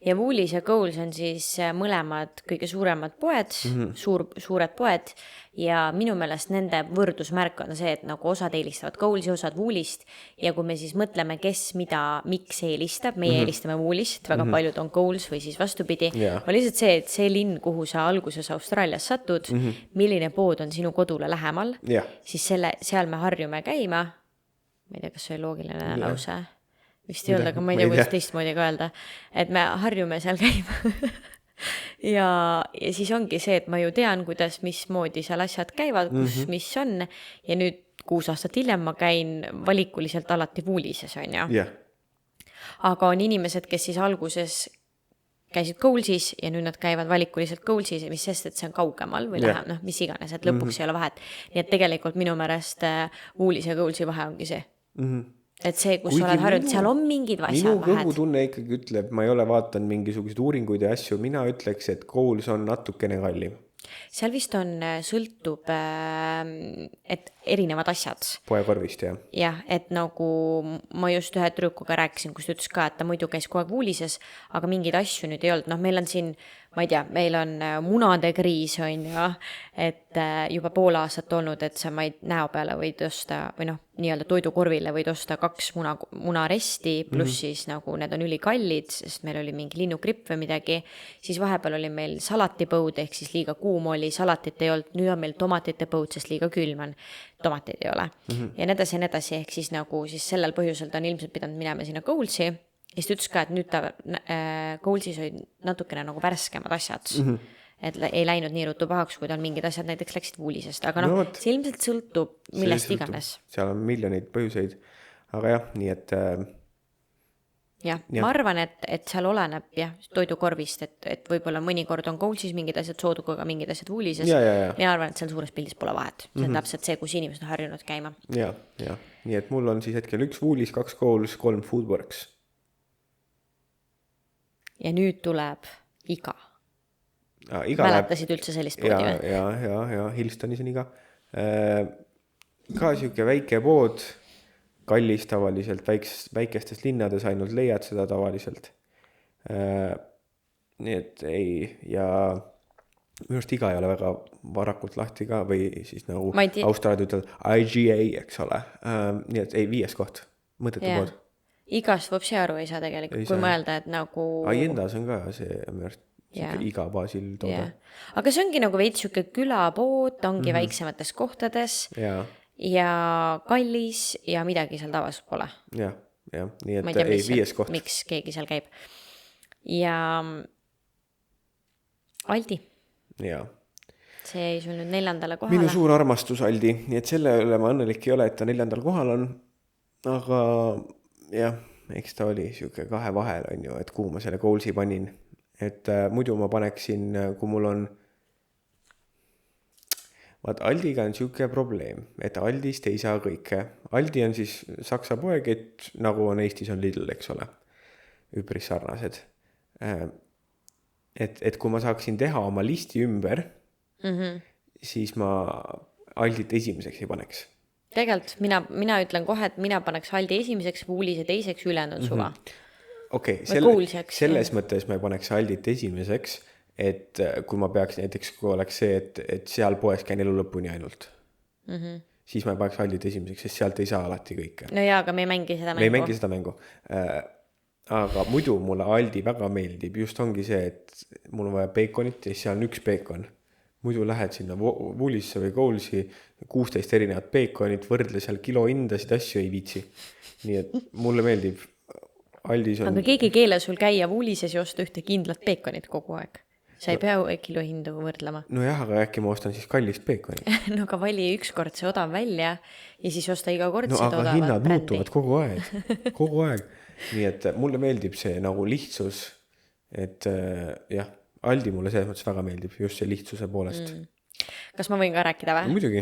Ja Woolis ja Coles on siis mõlemad kõige suuremad poed, suured poed ja minu meelest nende võrdusmärk on see, et nagu osad eelistavad Colesi, osad Woolist ja kui me siis mõtleme, kes miks eelistab, meie eelistame Woolist, väga paljud on Coles või siis vastupidi, on lihtsalt see, et see linn, kuhu sa alguses Austraalias satud, milline pood on sinu kodule lähemal, siis seal me harjume käima, ma ei tea, kas see oli loogiline lause, vist ei olnud, aga ma ei tea, kuidas teistmoodi ka öelda, et me harjume seal käima ja siis ongi see, et ma ju tean, mismoodi seal asjad käivad, kus mis on ja nüüd 6 aastat hiljem ma käin valikuliselt alati Woolises, on ju. Aga on inimesed, kes siis alguses käisid Colesis ja nüüd nad käivad valikuliselt Colesis, mis sest, et see on kaugemal või läheb, mis iganes, et lõpuks ei ole vahet. Nii et tegelikult minu meelest Woolis ja Colesi vahe ongi see. Et see, kus sa oled harjunud, seal on mingid asjad vahed. Minu kõhutunne ikkagi ütleb, ma ei ole vaatanud mingisuguseid uuringuid ja asju, mina ütleks, et Coles on natukene kallim. Seal vist sõltub, et erinevad asjad. Poekorvist, jah. Jah, et nagu ma just ühe trükuga rääkisin, kus ta ütles ka, et ta muidu käis kogu aeg Woolises, aga mingeid asju nüüd ei olnud. No meil on siin, ma ei tea, meil on munade kriis, on ju, et juba pool aastat olnud, et sa näo peale võid osta, või noh, nii-öelda toidukorvile võid osta 2 munaresti, pluss siis nagu need on ülikallid, sest meil oli mingi linnugripp või midagi, siis vahepeal oli meil salatipõud, ehk siis liiga kuum oli, salatit ei olnud, nüüd on meil tomatite põud, sest liiga külm on, tomateid ei ole. Ja nii edasi, ehk siis nagu siis sellel põhjusel ta on ilmselt pidanud minema sinna Colesi. Ja siis ta ütles ka, et nüüd ta Colesis olid natukene nagu värskemad asjad, et ei läinud nii ruttu pahaks, kui tal mingid asjad näiteks läksid Woolisest, aga see ilmselt sõltub millest iganes. Seal on miljoneid põhjuseid, aga jah, nii et ma arvan, et seal oleneb toidukorvist, et võib-olla mõnikord on Colesis mingid asjad sooduga, mingid asjad Woolises. Mina arvan, et seal suures pildis pole vahet. See on täpselt see, kus inimesed on harjunud käima. Ja. Nii et mul on siis hetkel 1 Woolis, 2 Coles, 3 Foodworks. Ja nüüd tuleb Iga. Mäletasid üldse sellist poodi või? Ja, Hillstonis on Iga. Ka siuke väike pood, kallis tavaliselt, väikestes linnades ainult leiad seda tavaliselt. Nii et ei, ja minu arust Iga ei ole väga varakult lahti ka või siis nagu Austraaliad ütled IGA, eks ole. Nii et ei, 5. koht, mõttetu pood. Igast võpsi aru ei saa tegelikult, kui mõelda, et nagu Aiendas on ka see minu arust Iga baasil toode. Aga see ongi nagu veits siuke külapood, ongi väiksemates kohtades ja kallis ja midagi seal tavaliselt pole. Ja, nii et ei 5. koht. Miks keegi seal käib. Ja Aldi. See ei sul nüüd 4. kohale. Minu suur armastus Aldi, nii et selle üle ma õnnelik ei ole, et ta 4. kohal on, aga jah, eks ta oli siuke 2 vahel on ju, et kuhu ma selle Colesi panin, et muidu ma paneksin, kui mul on vaat Aldiga on siuke probleem, et Aldist ei saa kõike. Aldi on siis Saksa poekett, nagu on Eestis on Lidl, eks ole, üpris sarnased. Et kui ma saaksin teha oma listi ümber, siis ma Aldit esimeseks ei paneks. Tegelikult mina ütlen kohe, et mina paneks Aldi esimeseks, Woolise teiseks, ülejäänud suva. Okei, selles mõttes ma ei paneks Aldit esimeseks, et kui ma peaks näiteks, kui oleks see, et seal poes käin elu lõpuni ainult, siis ma ei paneks Aldit esimeseks, sest sealt ei saa alati kõike. No jaa, aga me ei mängi seda mängu. Me ei mängi seda mängu. Aga muidu mulle Aldi väga meeldib, just ongi see, et mul on vaja beekonit ja seal on 1 beekon. Muidu lähed sinna Woolisse või Colesi 16 erinevat beekonit, võrdle seal kilo hindasid, asju ei viitsi. Nii et mulle meeldib Aldis on... Aga keegi keele sul käia Woolises ja osta ühte kindlat beekonit kogu aeg. sa ei pea kilohindu võrdlema. Nojah, aga äkki ma ostan siis kallist peekoni. No aga vali ükskord see odav välja ja siis osta iga kord no, seda odavat hinnad brändi. muutuvad kogu aeg. Nii et mulle meeldib see nagu lihtsus, et jah, Aldi mulle selles mõttes väga meeldib just see lihtsuse poolest. Kas ma võin ka rääkida või? Muidugi.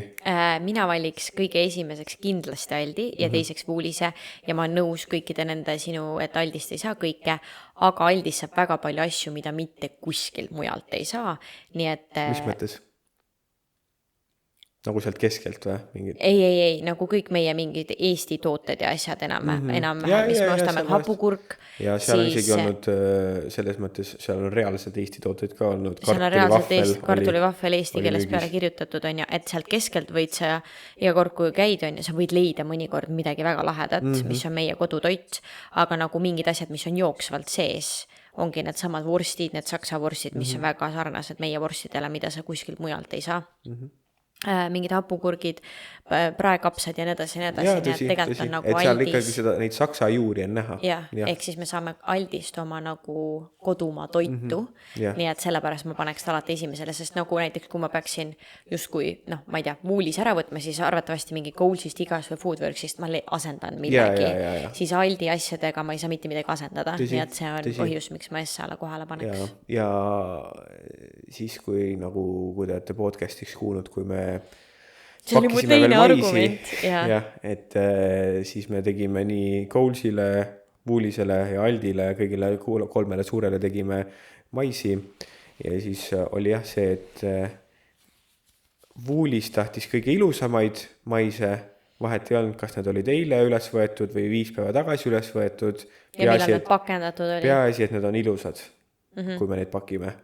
Mina valiks kõige esimeseks kindlasti Aldi ja teiseks Woolise ja ma olen nõus kõikide nende sinu, et Aldist ei saa kõike, aga Aldis saab väga palju asju, mida mitte kuskilt mujalt ei saa. Nii et... Mis mõttes? Nagu sealt keskelt või? Mingid... Ei, nagu kõik meie mingid Eesti tooted ja asjad enam-vähem, mis me ostame, hapukurk. Ja seal on isegi olnud selles mõttes, seal on reaalsed Eesti tooted ka olnud. Seal on reaalselt kartulivahvel eesti keeles peale kirjutatud, on ju, et sealt keskelt võid sa iga kord, kui käid, on ju, sa võid leida mõnikord midagi väga lahedat, mis on meie kodutoit, aga nagu mingid asjad, mis on jooksvalt sees, ongi need samad vorstid, need saksa vorstid, mis on väga sarnased meie vorstidele, mida sa kuskilt mujalt ei saa. Mingid hapukurgid, praekapsad ja nii edasi, tegelikult on nagu et seal Aldis. ikkagi seda, neid saksa juuri on näha. Ja. Ehk siis me saame Aldist oma nagu kodumaa toitu, nii et sellepärast ma paneks alati esimesele, sest nagu näiteks kui ma peaksin justkui, ma ei tea, Woolis ära võtma, siis arvatavasti mingi Coolsist, Igas või Foodworksist ma asendan millegi, siis Aldi asjadega ma ei saa mitte midagi asendada, nii et see on põhjus, miks ma S-ale kohale paneks. Ja siis kui nagu, kui te olete podcastiks kuulnud, kui me see oli mu teine argument. Jah, et siis me tegime nii Coolsile, Woolisele ja Aldile, kõigile 3 suurele tegime maisi ja siis oli jah see, et Woolis tahtis kõige ilusamaid maise, vahet ei olnud, kas need olid eile üles võetud või 5 päeva tagasi üles võetud. Ja millal need pakendatud oli? Peaasi, et need on ilusad, kui me neid pakime.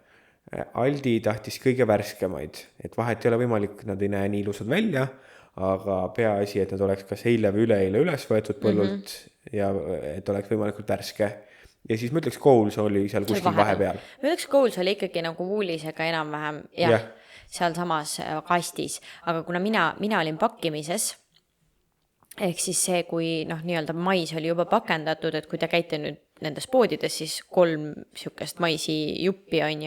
Aldi tahtis kõige värskemaid, et vahet ei ole võimalik, nad ei näe nii ilusad välja, aga peaasi, et nad oleks kas eile või üleeile üles võetud põllult ja et oleks võimalikult värske. Ja siis ma ütleks, Coles oli seal kuskil vahepeal. Ma ütleks, Coles oli ikkagi nagu Woolisega enam-vähem, seal samas kastis, aga kuna mina olin pakkimises, ehk siis see, kui nii-öelda mais oli juba pakendatud, et kui te käite nüüd nendes poodides, siis 3 sükest maisi juppi on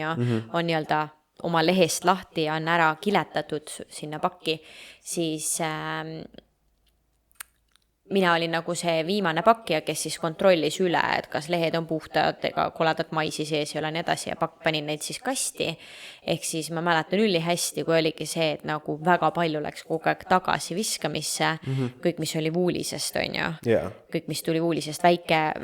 nii-öelda oma lehest lahti ja on ära kiletatud sinna pakki, siis mina olin nagu see viimane pakkija, kes siis kontrollis üle, et kas lehed on puhtad, ega koledat maisi sees ei ole nii edasi ja panin neid siis kasti. Ehk siis ma mäletan ülihästi, kui oligi see, et nagu väga palju läks kogu aeg tagasi viskamisse, kõik, mis oli Woolisest, on ju. Kõik, mis tuli Woolisest,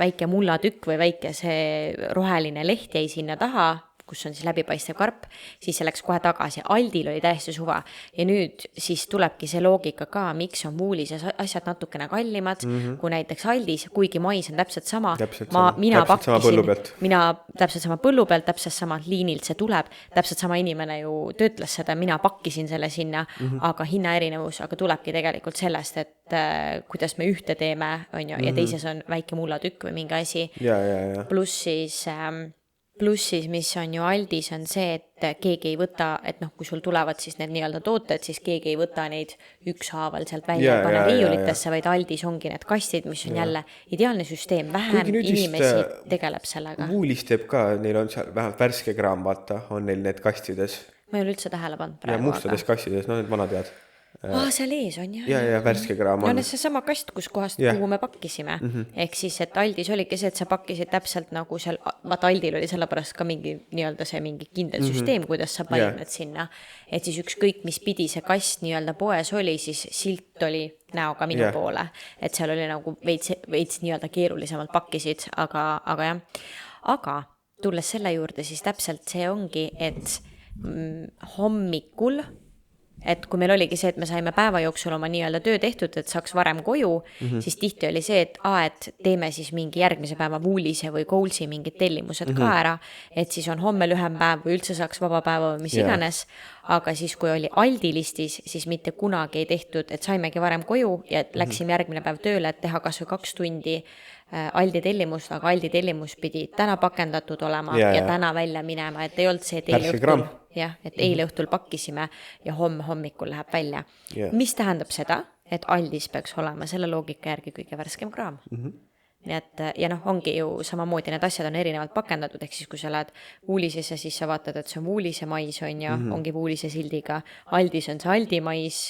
väike mullatükk või väike see roheline leht jäi sinna taha, kus on siis läbipaistev karp, siis see läks kohe tagasi. Aldil oli täiesti suva. Ja nüüd siis tulebki see loogika ka, miks on Woolises asjad natukene kallimad, kui näiteks Aldis, kuigi mais on täpselt sama. Mina täpselt sama põllu pealt, täpselt samalt liinilt see tuleb, täpselt sama inimene ju töötles seda, mina pakkisin selle sinna, aga hinnaerinevus, aga tulebki tegelikult sellest, et kuidas me ühte teeme, on ju, ja teises on väike mullatükk või mingi asi. Pluss siis, mis on ju Aldis, on see, et keegi ei võta, et kui sul tulevad siis need nii-öelda tooted, siis keegi ei võta neid ükshaaval sealt välja ja pane riiulitesse, vaid Aldis ongi need kastid, mis on jälle ideaalne süsteem, vähem inimesi tegeleb sellega. Woolis teeb ka, neil on seal vähemalt värske kraam, vaata, on neil need kastides. Ma ei ole üldse tähele pannud praegu. Ja mustades kastides, need vanad head. Seal ees on jah. Ja värske kraam on. No see sama kast, kus kohast, kuhu me pakkisime. Ehk siis, et Aldis oligi see, et sa pakkisid täpselt nagu seal, vaata Aldil oli sellepärast ka mingi nii-öelda see mingi kindel süsteem, kuidas sa panid need sinna. Et siis ükskõik, mis pidi see kast nii-öelda poes oli, siis silt oli näoga minu poole. Et seal oli nagu veits nii-öelda keerulisemalt pakkisid, aga jah. Aga tulles selle juurde, siis täpselt see ongi, et hommikul, et kui meil oligi see, et me saime päeva jooksul oma nii-öelda töö tehtud, et saaks varem koju, siis tihti oli see, et teeme siis mingi järgmise päeva Woolise või Coolsi mingid tellimused ka ära, et siis on homme lühem päev või üldse saaks vaba päeva või mis iganes, aga siis kui oli Aldi listis, siis mitte kunagi ei tehtud, et saimegi varem koju ja läksime järgmine päev tööle, et teha kas või 2 tundi Aldi tellimust, aga Aldi tellimus pidi täna pakendatud olema ja täna välja minema, et ei olnud see, et eile õhtul pakkisime ja hommikul läheb välja. Mis tähendab seda, et Aldis peaks olema selle loogika järgi kõige värskem kraam. nii et ja noh, ongi ju samamoodi, need asjad on erinevalt pakendatud, ehk siis kui sa lähed Woolisesse, siis sa vaatad, et see on Woolise mais on ju, ongi Woolise sildiga, Aldis on see Aldi mais,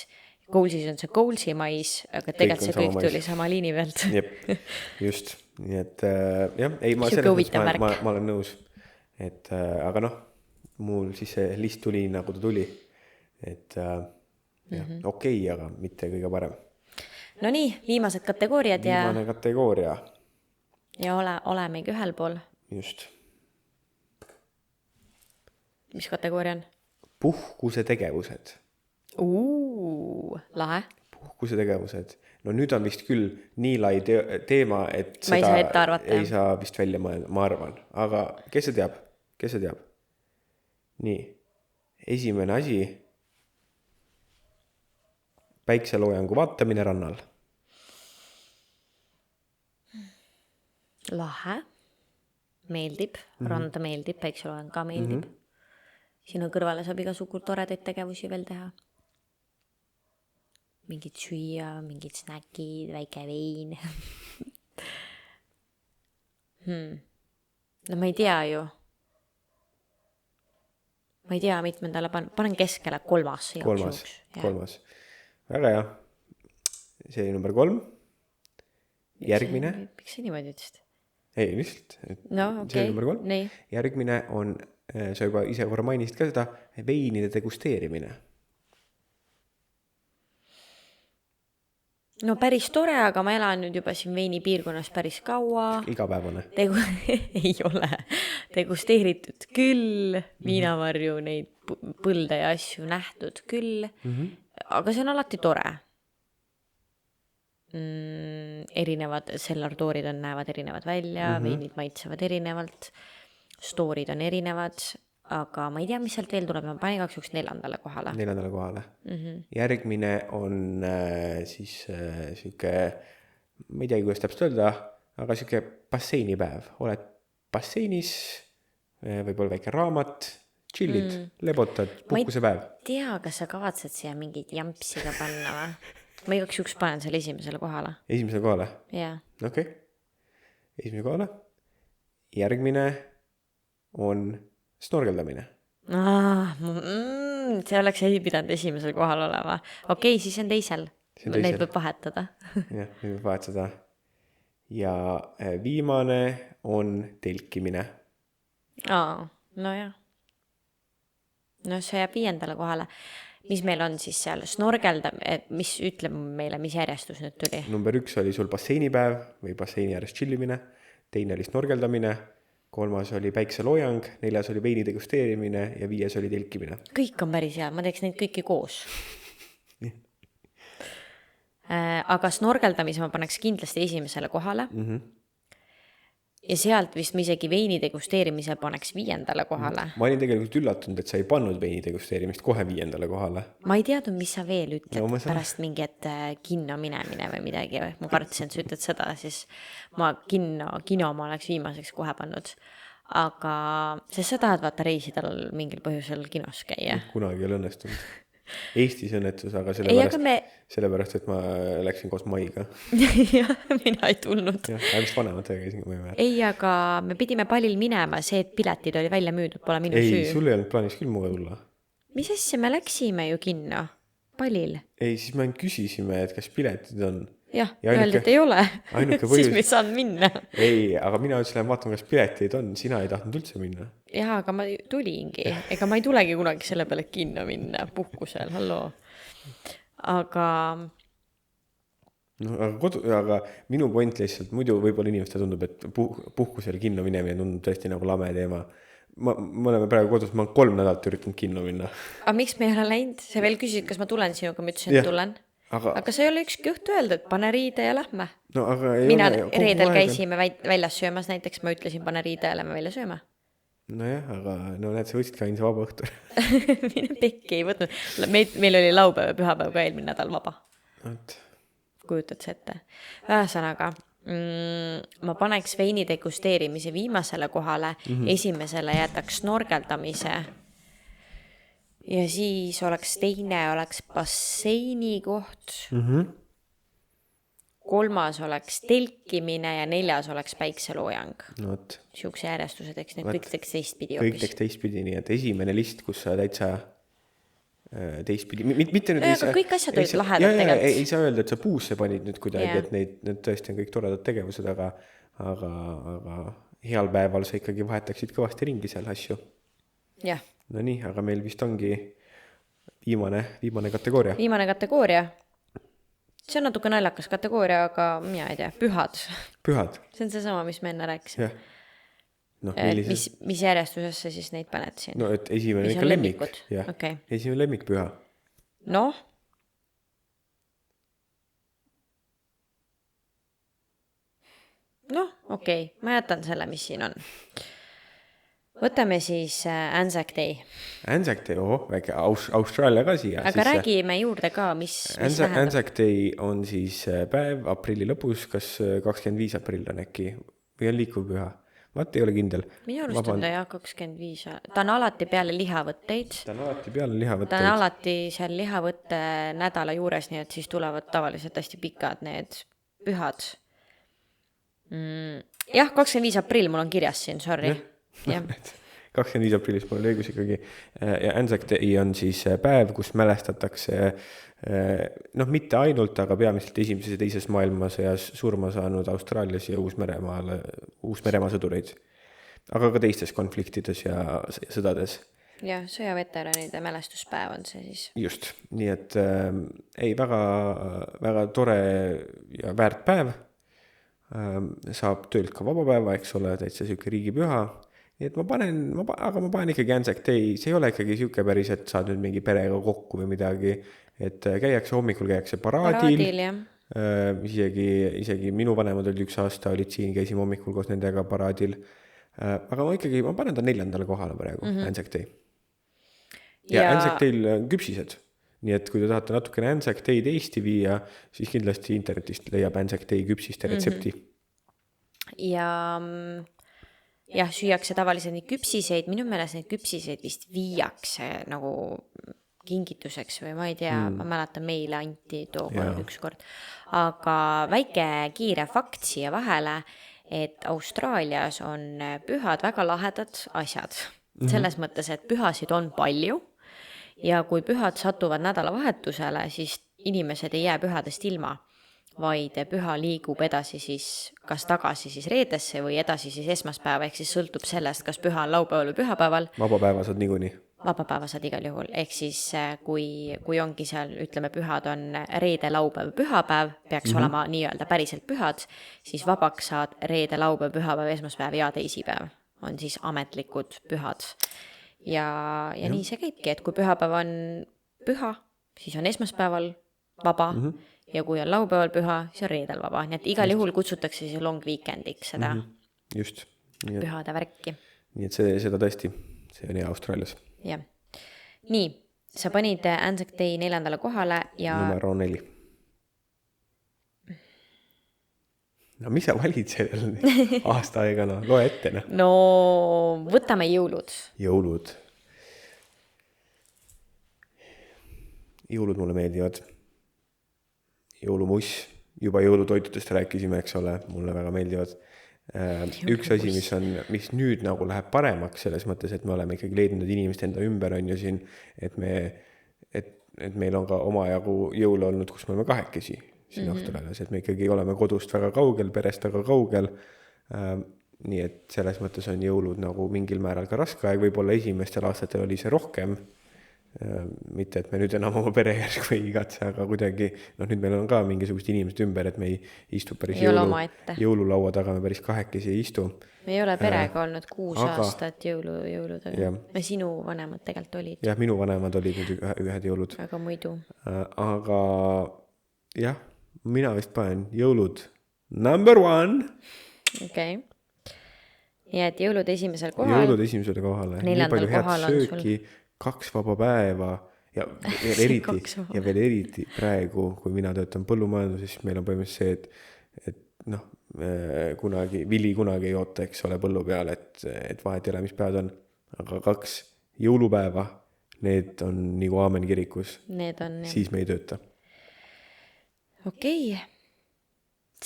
Colesis on see Colesi mais, aga tegelikult see kõik tuli sama liini pealt. Jep, just, nii et jah, ei ma selles mõttes ma olen nõus, et aga noh, mul siis see list tuli nagu ta tuli, et jah, okei, aga mitte kõige parem. No nii, viimased kategooriad ja... Viimane kategooria. Ja olemegi ühel pool. Just. Mis kategooria on? Puhkuse tegevused. Lahe. Puhkuse tegevused. No nüüd on vist küll nii lai teema, et ma seda ei saa ette arvata. Ei saa vist välja mõelda, ma arvan. Aga kes see teab? Nii. Esimene asi. Päikseloojangu vaatamine rannal. Lahe. Meeldib. Randa meeldib, päikseloojang ka meeldib. Sinu kõrvale saab igasugu toredaid tegevusi veel teha. Mingid süüa, mingid snäkid, väike vein. No ma ei tea ju. Ma ei tea, mitmendale panen keskele 3. Kolmas. Väga hea. See oli number 3. Järgmine. Miks see niimoodi ütlesid? Ei, lihtsalt. No, okei. See oli number 3. Järgmine on, sa juba ise korra mainisid ka seda, veinide degusteerimine. No päris tore, aga ma elan nüüd juba siin veini piirkonnas päris kaua. Igapäevane. Ei ole. Degusteeritud küll, viinamarju, neid põlde ja asju nähtud küll. Aga see on alati tore. Erinevad sellardoorid näevad erinevad välja, veinid maitsevad erinevalt, stoorid on erinevad, aga ma ei tea, mis sealt veel tuleb, ma panen igaks juhuks 4. kohale. 4. kohale. Järgmine on siis siuke, ma ei tea, kuidas täpselt öelda, aga siuke basseinipäev. Oled basseinis, võib-olla väike raamat, chillid, lebotad, puhkuse päev. Ma ei tea, kas sa kavatsed siia mingid jampsi ka panna või? Ma igaks juhuks panen selle esimesele kohale. Esimesele kohale? Jaa. Okei. Esimesele kohale. Järgmine on snorgeldamine. See oleks pidanud esimesel kohal olema. Okei, siis on teisel. Neid võib vahetada. Jah, neid võib vahetada. Ja viimane on telkimine. No jah. No see jääb 5. kohale. Mis meil on siis seal? Mis ütleb meile, mis järjestus nüüd tuli? Number 1 oli sul basseinipäev või basseini ääres chillimine. Teine oli snorgeldamine. 3. oli päikseloojang. 4. oli veini degusteerimine ja 5. oli telkimine. Kõik on päris hea, ma teeks neid kõiki koos. Aga snorgeldamise ma paneks kindlasti esimesele kohale. Ja sealt vist ma isegi veini degusteerimise paneks 5. kohale. Ma olin tegelikult üllatunud, et sa ei pannud veini degusteerimist kohe 5. kohale. Ma ei teadnud, mis sa veel ütled pärast mingi, et kinno minemine või midagi. Ma kartsin, et sa ütled seda, siis ma kino ma oleks viimaseks kohe pannud. Aga sa tahad vaata reisida mingil põhjusel kinos käia. Kunagi ei ole õnnestunud. Eestis õnnetus, aga sellepärast, et ma läksin koos Maiga. Jah, mina ei tulnud. Jah, vist vanematega käisin ka mõjumäär. Ei, aga me pidime pallil minema, see, et piletid oli välja müüdud, pole minu süü. Ei, sul ei olnud plaanis küll muga tulla. Mis asja, me läksime ju kinno, pallil. Ei, siis me küsisime, et kas piletid on. Jah, öeldi, et ei ole. Siis me ei saanud minna. Ei, aga mina ütlesin, vaatame, kas piletid on. Sina ei tahtnud üldse minna. Jah, aga ma tulingi. Ega ma ei tulegi kunagi selle peale kinno minna puhkusel, halloo. Aga... No, aga minu point lihtsalt, muidu võib-olla inimestel tundub, et puhkusel kinno minemine tundub tõesti nagu lame teema. Me oleme praegu kodus, ma 3 nädalat üritanud kinno minna. Aga miks me ei ole läinud? Sa veel küsisid, kas ma tulen sinuga, ma ütlesin, et tulen. Aga see ei ole ükski õhtu öelda, et pane riide ja lähme. No, aga mina reedel käisime väljas söömas, näiteks ma ütlesin, pane riide ja lähme välja sööma. Nojah, aga näed, sa võtsid ka ainsa vaba õhtu. Mine pekki ei võtnud. Meil oli laupäev ja pühapäev ka eelmine nädal vaba. Kujutad see ette. Ühesõnaga, ma paneks veini degusteerimise viimasele kohale, esimesele jätaks snorgeldamise. Ja siis oleks teine, oleks basseini koht. 3. oleks telkimine ja 4. oleks päikseloojang. No vot. Siukse järjestuse teeks, need kõik teeks teistpidi. Kõik teeks teistpidi, nii et esimene list, kus sa täitsa teistpidi, mitte nüüd aga kõik asjad olid lahedad tegelikult. Ei saa öelda, et sa puusse panid nüüd kuidagi, et need tõesti on kõik toredad tegevused, aga heal päeval sa ikkagi vahetaksid kõvasti ringi seal asju. Jah. No nii, aga meil vist ongi viimane kategooria. Viimane kategooria. See on natuke naljakas kategooria, aga mina ei tea, pühad. Pühad. See on seesama, mis me enne rääkisime. Jah. No, mis järjestusesse siis neid paned siin? No, et esimene ikka lemmik. Jah. Okay. Esimene lemmikpüha. Noh. Okei. Ma jätan selle, mis siin on. Võtame siis Anzac Day. Anzac Day, väike Austraalia ka siia. Aga räägime juurde ka, mis tähendab. Anzac Day on siis päev aprilli lõpus, kas 25 aprill on äkki või on liikuv püha? Vaat ei ole kindel. Minu arust on ta 25. Ta on alati peale lihavõtteid. Ta on alati seal lihavõtte nädala juures, nii et siis tulevad tavaliselt hästi pikad need pühad. Jah, 25 aprill mul on kirjas siin, sorry. Ja. 25 aprillis mul oli õigus ikkagi. Ja Anzac Day on siis päev, kus mälestatakse mitte ainult, aga peamiselt esimeses ja teises maailmasõjas surma saanud Austraalias ja Uus-Meremaa sõdureid. Aga ka teistes konfliktides ja sõdades. Jah, sõjaveteranide mälestuspäev on see siis. Just, nii et väga, väga tore ja väärt päev. Saab töölt ka vabapäeva, eks ole, täitsa siuke riigipüha. Nii et ma panen ikkagi Anzac Day, see ei ole ikkagi siuke päris, et saad nüüd mingi perega kokku või midagi, et hommikul käiakse paraadil, isegi minu vanemad olid üks aasta, olid siin, käisime hommikul koos nendega paraadil, aga ma panen ta 4. kohale praegu, Anzac Day. Ja Anzac Day'l küpsised, nii et kui te tahate natukene Anzac Day'd Eesti viia, siis kindlasti internetist leiab Anzac Day küpsiste retsepti. Jah, süüakse tavaliselt neid küpsiseid, minu meelest neid küpsiseid vist viiakse nagu kingituseks või ma ei tea, ma mäletan meile anti tookord ükskord. Aga väike kiire fakt siia vahele, et Austraalias on pühad väga lahedad asjad. Selles mõttes, et pühasid on palju ja kui pühad satuvad nädalavahetusele, siis inimesed ei jää pühadest ilma, vaid püha liigub edasi siis kas tagasi siis reedesse või edasi siis esmaspäeva, ehk siis sõltub sellest, kas püha on laupäeval või pühapäeval. Vabapäevasad niikuinii. Vabapäevasad igal juhul, ehk siis kui ongi seal, ütleme, pühad on reede, laupäev, pühapäev, peaks olema nii-öelda päriselt pühad, siis vabaks saad reede, laupäev, pühapäev, esmaspäev ja teisipäev on siis ametlikud pühad. Ja nii see käibki, et kui pühapäev on püha, siis on esmaspäeval vaba ja kui on laupäeval püha, siis on reedel vaba. Nii et igal juhul kutsutakse siis long weekendiks seda just. Pühade värki. Nii et seda tõesti, see on hea Austraalias. Jah. Nii, sa panid Anzac Day 4. kohale ja... Numero 4. No mis sa valid sellel aasta aega, loe ette. No võtame jõulud. Jõulud mulle meeldivad. Jõulumuss, juba jõulutoitudest rääkisime, eks ole, mulle väga meeldivad. Üks asi, mis nüüd nagu läheb paremaks selles mõttes, et me oleme ikkagi leidnud inimeste enda ümber on ju siin, et meil on ka omajagu jõul olnud, kus me oleme kahekesi siin Austraalias, et me ikkagi oleme kodust väga kaugel, perest väga kaugel. Nii et selles mõttes on jõulud nagu mingil määral ka raske aeg, võib-olla esimestel aastatel oli see rohkem. Mitte, et me nüüd enam oma pere järg või igatse, aga kuidagi, nüüd meil on ka mingisugust inimesed ümber, et me ei istu päris jõululaua taga, me päris kahekesi ei istu. Me ei ole perega olnud 6 aastat jõuludega. Me sinu vanemad tegelikult olid. Jah, minu vanemad olid nüüd ühed jõulud. Aga muidu. Aga jah, mina vist panen jõulud number 1. Okei. Ja et jõulud esimesel kohal. Jõulud esimesel kohal. 4. kohal on sul. 2 vaba päeva ja veel eriti praegu, kui mina töötan põllumajanduses, siis meil on põhimõtteliselt see, et kunagi ei oota, eks ole, põllu peal, et vahet ei ole, mis päevad on. Aga 2 jõulupäeva, need on nagu aamen kirikus. Need on, siis me ei tööta. Okei.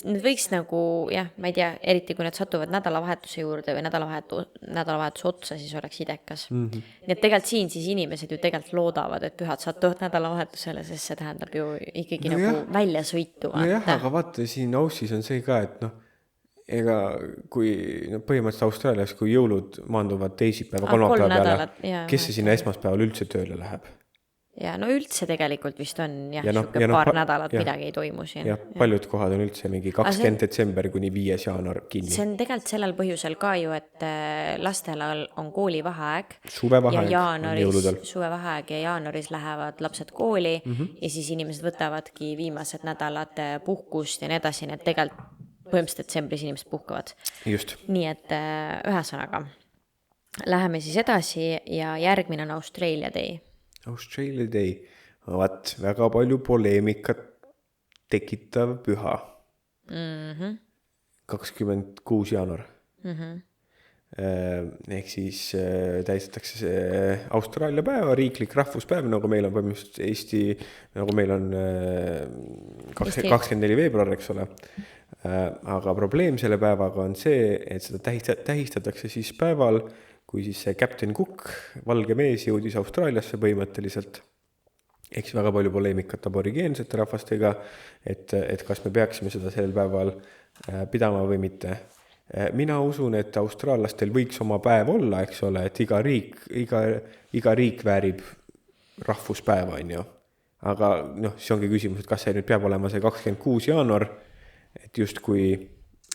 need võiks nagu jah, ma ei tea, eriti kui need satuvad nädalavahetuse juurde või nädalavahetuse otsa, siis oleks idekas. Nii et tegelikult siin siis inimesed ju tegelikult loodavad, et pühad satuvad nädalavahetusele, sest see tähendab ju ikkagi nagu väljasõitu. No jah, aga vaata siin Aussis on see ka, et ega kui põhimõtteliselt Austraalias, kui jõulud maanduvad teisipäeva, kolmapäeva peale, kes see sinna esmaspäeval üldse tööle läheb? Ja no üldse tegelikult vist on paar nädalat midagi ei toimu siin. Ja paljud kohad on üldse mingi 20 detsember kuni 5. jaanuar kinni. See on tegelikult sellel põhjusel ka ju, et lastel on koolivaheaeg. Suvevaheaeg ja jaanuaris lähevad lapsed kooli ja siis inimesed võtavadki viimased nädalad puhkust ja nii edasi, need tegelikult põhimõtteliselt detsembris inimesed puhkavad. Just. Nii et ühesõnaga, läheme siis edasi ja järgmine on Australia Day. Australia Day, vaat väga palju poleemikat tekitav püha. 26. jaanuar. Ehk siis tähistatakse see Austraalia päeva, riiklik rahvuspäev, nagu meil on põhimõtteliselt Eesti, nagu meil on 24. veebruar, eks ole. Aga probleem selle päevaga on see, et seda tähistatakse siis päeval, kui siis see Captain Cook, valge mees, jõudis Austraaliasse põhimõtteliselt. Eks väga palju poleemikat aborigeensete rahvastega, et kas me peaksime seda sel päeval pidama või mitte. Mina usun, et austraallastel võiks oma päev olla, eks ole, et iga riik väärib rahvuspäeva, on ju. Aga see ongi küsimus, et kas see nüüd peab olema see 26. jaanuar, et just kui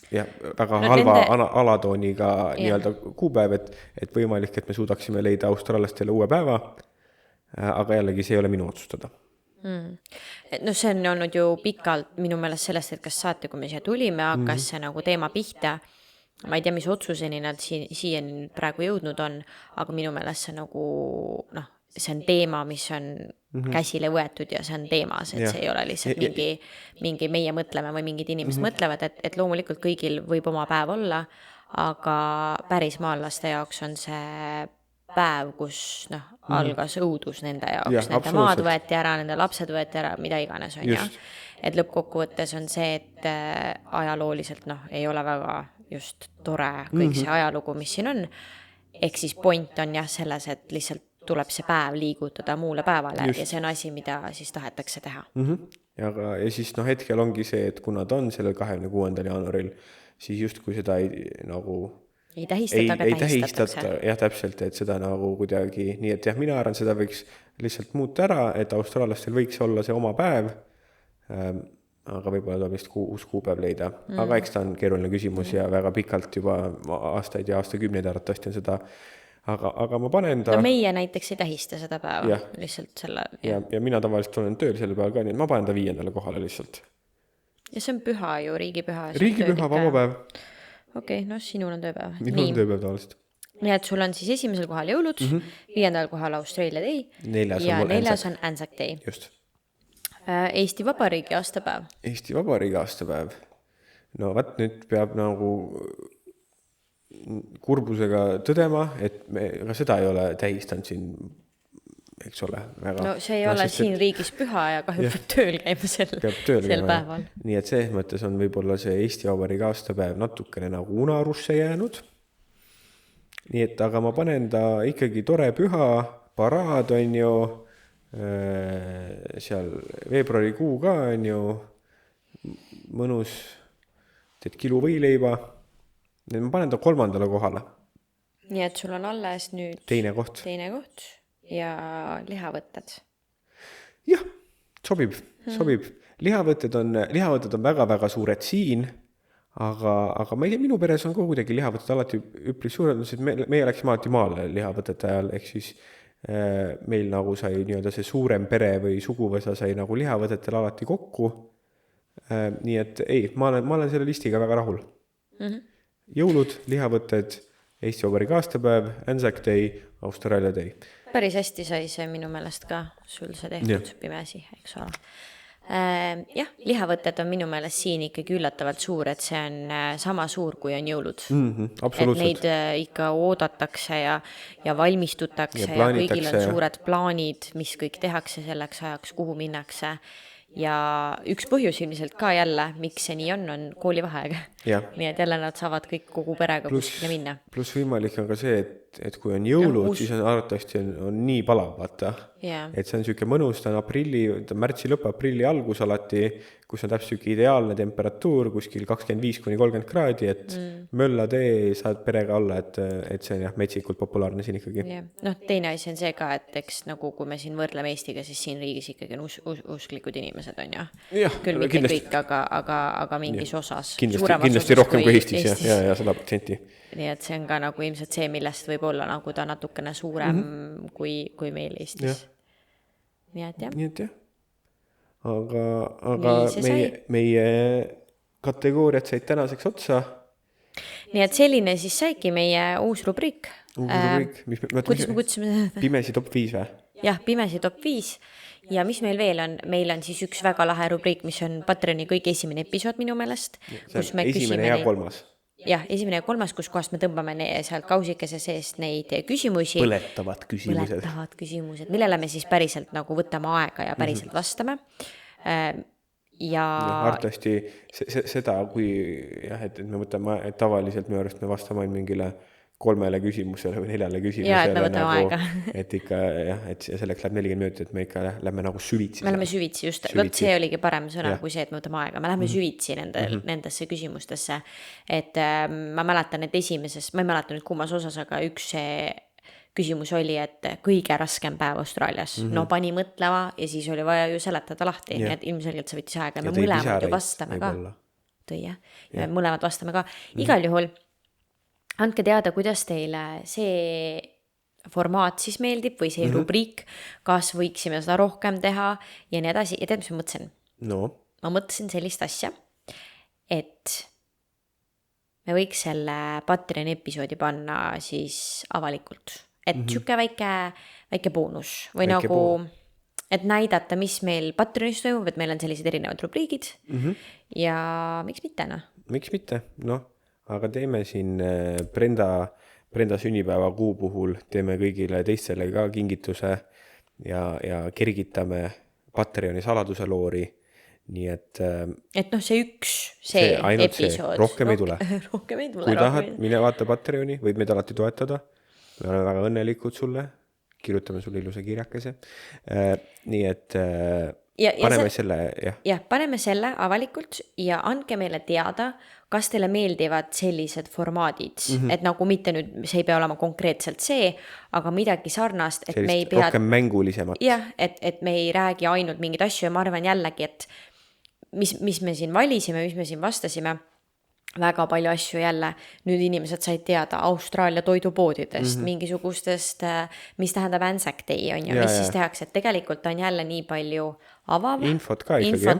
väga halva alatooniga nii-öelda kuupäev, et võimalik, et me suudaksime leida austraallastele uue päeva, aga jällegi see ei ole minu otsustada. No see on olnud ju pikalt minu meelest sellest, et kas saate, kui me siia tulime, hakkas see nagu teema pihta. Ma ei tea, mis otsuseni nad siiani praegu jõudnud on, aga minu meelest see nagu, see on teema, mis on käsile võetud ja see on teemas, et see ei ole lihtsalt mingi meie mõtleme või mingid inimesed mõtlevad, et loomulikult kõigil võib oma päev olla, aga päris maallaste jaoks on see päev, kus algas õudus nende jaoks, nende maad võeti ära, nende lapsed võeti ära, mida iganes on ja. Et lõppkokkuvõttes on see, et ajalooliselt ei ole väga just tore kõik see ajalugu, mis siin on. Ehk siis point on selles, et lihtsalt tuleb see päev liigutada muule päevale ja see on asi, mida siis tahetakse teha. Ja siis hetkel ongi see, et kuna ta on sellel 26. jaanuaril, siis just kui seda ei tähistatakse. Jah, täpselt, et seda nagu kuidagi, nii et jah, mina arvan, seda võiks lihtsalt muuta ära, et austraallastel võiks olla see oma päev, aga võib-olla tuleb vist uus kuupäev leida. Aga eks ta on keeruline küsimus ja väga pikalt juba aastaid ja aastakümneid arvatavasti on seda, aga ma panen ta... meie näiteks ei tähista seda päeva, lihtsalt selle... Ja mina tavaliselt olen tööl selle päeval ka, nii et ma panen ta 5. kohale lihtsalt. Ja see on püha ju, riigipüha. Riigipüha, vaba päev. Okei, sinul on tööpäev. Minul on tööpäev tavaliselt. Nii et sul on siis 1. kohal jõulud, 5. kohal Australia Day ja 4. on Anzac Day. Just. Eesti Vabariigi aastapäev. Eesti Vabariigi aastapäev. No vaat nüüd peab nagu kurbusega tõdema, et me ka seda ei ole tähistanud siin, eks ole. Väga. See ei ole siin riigis püha ja kahjuks peab tööl käima sel päeval. Nii et selles mõttes on võib-olla see Eesti Vabariigi aastapäev natukene nagu unarusse jäänud. Nii et aga ma panen ta ikkagi tore püha, paraad on ju, seal veebruarikuu ka on ju mõnus, teed kilu võileiba. Ma panen ta 3. kohale. Nii et sul on alles nüüd teine koht ja lihavõtted. Jah, sobib. Lihavõtted on väga-väga suured siin, aga ma ei tea, minu peres on kuidagi lihavõtted alati üpris suured, sest meie läksime alati maale lihavõtete ajal, ehk siis meil nagu sai nii-öelda see suurem pere või suguvõsa sai nagu lihavõtetel alati kokku. Nii et ei, ma olen selle listiga väga rahul. Jõulud, lihavõtted, Eesti Vabariigi aastapäev, Anzac Day, Australia Day. Päris hästi sai see minu meelest ka sul see tehtud pimeasi, eks ole. Jah, lihavõtted on minu meelest siin ikkagi üllatavalt suur, et see on sama suur, kui on jõulud. Absoluutselt. Et neid ikka oodatakse ja valmistutakse ja kõigil on suured plaanid, mis kõik tehakse selleks ajaks, kuhu minnakse. ja üks põhjus ilmselt ka jälle, miks see nii on koolivaheaeg. Nii et jälle nad saavad kõik kogu perega kuskile minna. Pluss võimalik on ka see, et kui on jõulud, siis on arvatavasti on nii palav, vaata. Et see on siuke mõnus, ta on märtsi lõpp, aprilli algus alati, kus on täpselt siuke ideaalne temperatuur, kuskil 25–30 kraadi, et mölla tee, saad perega olla, et see on jah, metsikult populaarne siin ikkagi. Teine asi on see ka, et eks nagu kui me siin võrdleme Eestiga, siis siin riigis ikkagi on usklikud inimesed on küll mitte kõik, aga mingis osas. Kindlasti rohkem kui Eestis. Ja 100%. Nii et see on ka nagu ilmselt see, millest võib olla nagu ta natukene suurem kui meil Eestis. Nii et jah. Aga meie kategooriad said tänaseks otsa. Nii et selline siis saigi meie uus rubriik. Kuidas me kutsime seda? Pimesi top 5 või? Jah, Pimesi top 5. Ja mis meil veel on? Meil on siis üks väga lahe rubriik, mis on Patreoni kõige esimene episood minu meelest. Esimene ja 3. Jah, esimene ja 3, kus kohast me tõmbame sealt kausikese seest neid küsimusi. Põletavad küsimused. Millele me siis päriselt nagu võtame aega ja päriselt vastame. Ja arvatavasti seda, kui et me võtame tavaliselt me arvast me vastame ainult mingile 3 küsimusele või 4 küsimusele. Ja, et me võtame aega. Et ikka, et selleks läheb 40 minutit, et me ikka lähme nagu süvitsi. Me läheme süvitsi, just. Võt see oligi parem sõna kui see, et me võtame aega. Me läheme süvitsi nendesse küsimustesse. Et ma mäletan, et esimeses, ma ei mäleta nüüd kummas osas, aga üks küsimus oli, et kõige raskem päev Austraalias. No pani mõtlema ja siis oli vaja ju seletada lahti. Nii et ilmselgelt see võttis aega. Me mõlemad ju vastame ka. Tõi, jah. Me mõlemad vastame ka. Igal juhul andke teada, kuidas teile see formaat siis meeldib või see rubriik, kas võiksime seda rohkem teha ja nii edasi. Ja tead, mis ma mõtlesin? Ma mõtlesin sellist asja, et me võiks selle Patreoni episoodi panna siis avalikult. Et siuke väike boonus või väike nagu, et näidata, mis meil Patreonis toimub, et meil on sellised erinevad rubriigid ja miks mitte, Miks mitte, aga teeme siin Brenda sünnipäeva kuu puhul, teeme kõigile teistele ka kingituse ja kergitame Patreoni saladuse loori, nii et see episood. Rohkem ei tule. Kui tahad, mine vaata Patreoni, võid meid alati toetada. Me oleme väga õnnelikud sulle, kirjutame sulle ilusa kirjakese. Nii et paneme selle avalikult ja andke meile teada, kas teile meeldivad sellised formaadid, et nagu mitte nüüd, see ei pea olema konkreetselt see, aga midagi sarnast, et sellist me ei pea rohkem mängulisemat. Jah, et me ei räägi ainult mingid asju ja ma arvan jällegi, et mis me siin valisime, mis me siin vastasime, väga palju asju jälle, nüüd inimesed said teada Austraalia toidupoodidest, mingisugustest, mis tähendab Anzac Day on ju, mis siis tehakse, et tegelikult on jälle nii palju avav. Infot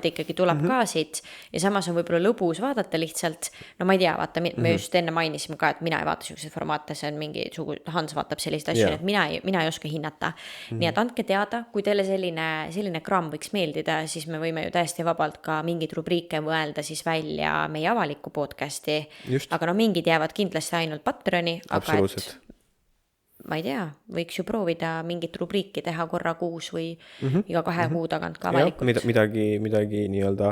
ikkagi tuleb ka siit ja samas on võib-olla lõbus vaadata lihtsalt, no ma ei tea, vaata, me just enne mainisime ka, et mina ei vaata selliseid formaate, see on mingi Hans vaatab selliseid asju, et mina ei oska hinnata. Nii et andke teada, kui teile selline kraam võiks meeldida, siis me võime ju täiesti vabalt ka mingid rubriike mõelda siis välja meie avaliku podcasti, aga mingid jäävad kindlasti ainult Patreoni, aga et ma ei tea, võiks ju proovida mingit rubriiki teha korra kuus või iga 2 kuu tagant ka avalikult. Midagi nii-öelda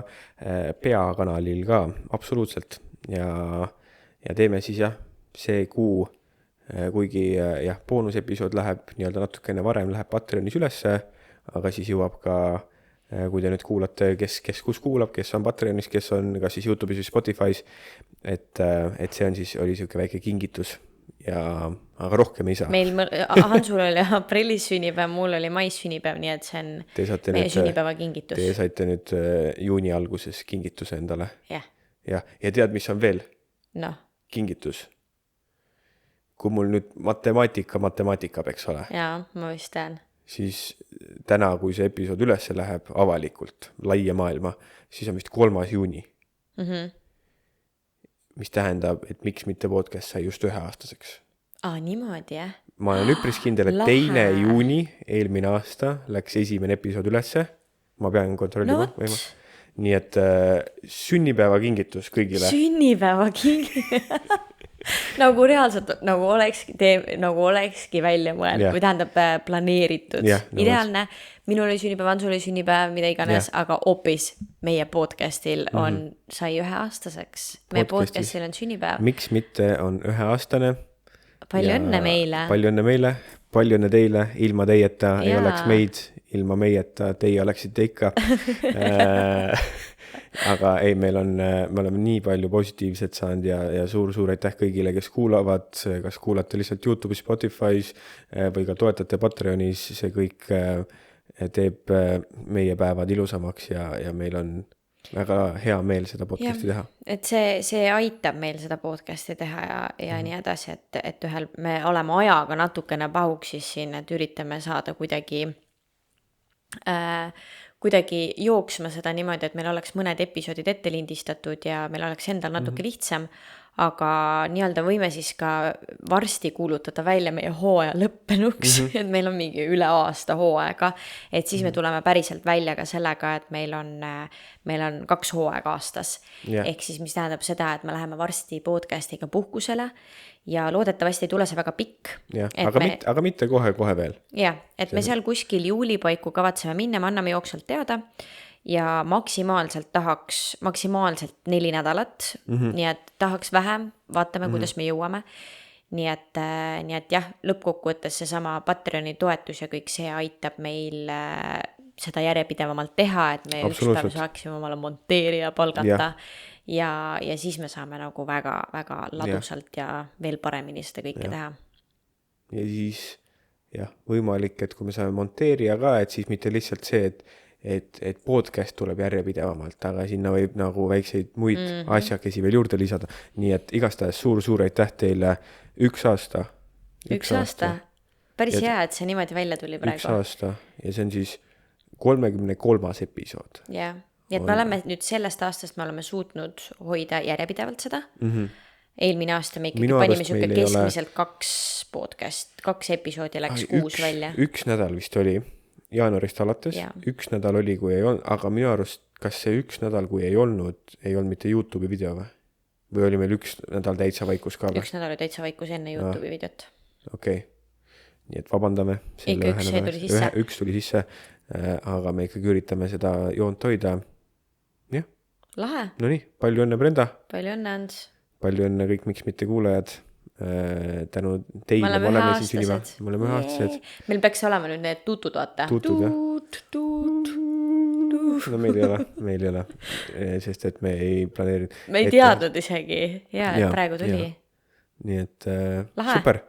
peakanalil ka, absoluutselt. Ja teeme siis see kuu, kuigi boonusepisood läheb nii-öelda natukene varem, läheb Patreonis ülesse, aga siis jõuab ka, kui te nüüd kuulate, kes kus kuulab, kes on Patreonis, kes on ka siis YouTube'is või Spotify's, et see on siis, oli siuke väike kingitus. Aga rohkem ei saa. Meil Hansul oli aprillis sünnipäev, mul oli mais sünnipäev, nii et see on meie sünnipäeva kingitus. Te saite nüüd juuni alguses kingituse endale. Ja tead, mis on veel? Kingitus. Kui mul nüüd matemaatika peaks ole. Jaa, ma vist tean. Siis täna, kui see episood ülesse läheb avalikult, laia maailma, siis on vist 3. juuni. Mis tähendab, et miks mitte podcast sai just 1-aastaseks. Niimoodi, jah? Ma olen üpris kindel, et 2. juuni eelmine aasta läks esimene episood ülesse. Ma pean kontrollima. Nii et sünnipäeva kingitus kõigile. Sünnipäeva kingitus. Nagu reaalselt, nagu olekski välja mõeldud, või tähendab planeeritud. Ideaalne. minul oli sünnipäev, Ansul oli sünnipäev, mida iganes, aga hoopis meie podcastil sai 1-aastaseks. Meie podcastil on sünnipäev. Miks mitte on 1-aastane. Palju õnne meile. Palju õnne meile, palju õnne teile, ilma teieta ei oleks meid, ilma meieta teie oleksite ikka. Aga ei, me oleme nii palju positiivset saanud ja suur aitäh kõigile, kes kuulavad, kas kuulate lihtsalt YouTube'is, Spotify's või ka toetate Patreonis, see kõik teeb meie päevad ilusamaks ja meil on väga hea meel seda podcasti teha. Et see aitab meil seda podcasti teha ja nii edasi, et me oleme ajaga natukene pahuksis siin, et üritame saada kuidagi jooksma seda niimoodi, et meil oleks mõned episoodid ette lindistatud ja meil oleks endal natuke lihtsam, aga nii-öelda võime siis ka varsti kuulutada välja meie hooaja lõppenuks, et meil on mingi üle aasta hooaega, et siis me tuleme päriselt välja ka sellega, et meil on 2 hooaega aastas. Ehk siis, mis tähendab seda, et me läheme varsti podcastiga puhkusele ja loodetavasti ei tule see väga pikk. Aga mitte kohe veel. Jah, et me seal kuskil juulipaiku kavatseme minna, me anname jooksvalt teada ja maksimaalselt 4 nädalat, nii et tahaks vähem, vaatame, kuidas me jõuame. Nii et jah, lõppkokkuvõttes seesama Patreoni toetus ja kõik see aitab meil seda järjepidevamalt teha, et me ükspäev saaksime omale monteerija palgata ja siis me saame nagu väga, väga ladusalt ja veel paremini seda kõike teha. Ja siis võimalik, et kui me saame monteerija ka, et siis mitte lihtsalt see, et podcast tuleb järjepidevamalt, aga sinna võib nagu väikseid muid asjakesi veel juurde lisada. Nii et igastahes suur aitäh teile 1 aasta. 1 aasta. Päris hea, et see niimoodi välja tuli praegu. 1 aasta ja see on siis 33. episood. Jah, nii et me oleme nüüd sellest aastast, me oleme suutnud hoida järjepidevalt seda. Eelmine aasta me ikkagi panime siuke keskmiselt 2 episoodi läks 6 välja. 1 nädal vist oli jaanuarist alates, 1 nädal oli, kui ei olnud, aga minu arust, kas see 1 nädal, kui ei olnud mitte YouTube'i video või oli meil 1 nädal täitsa vaikus ka? 1 nädal oli täitsa vaikus enne YouTube'i videot. Okei. Nii et vabandame. Ikka 1 tuli sisse. 1 tuli sisse, aga me ikkagi üritame seda joont hoida. Jah. Lahe. No nii, palju õnne Brenda. Palju õnne Ants. Palju õnne kõik, miks mitte kuulajad. Tänu teile me oleme siin sünnipäev. Me oleme 1-aastased. Meil peaks olema nüüd need tutud, vaata. Tutud, jah. No meil ei ole, sest et me ei planeerinud. Me ei teadnud isegi, et praegu tuli. Nii et super.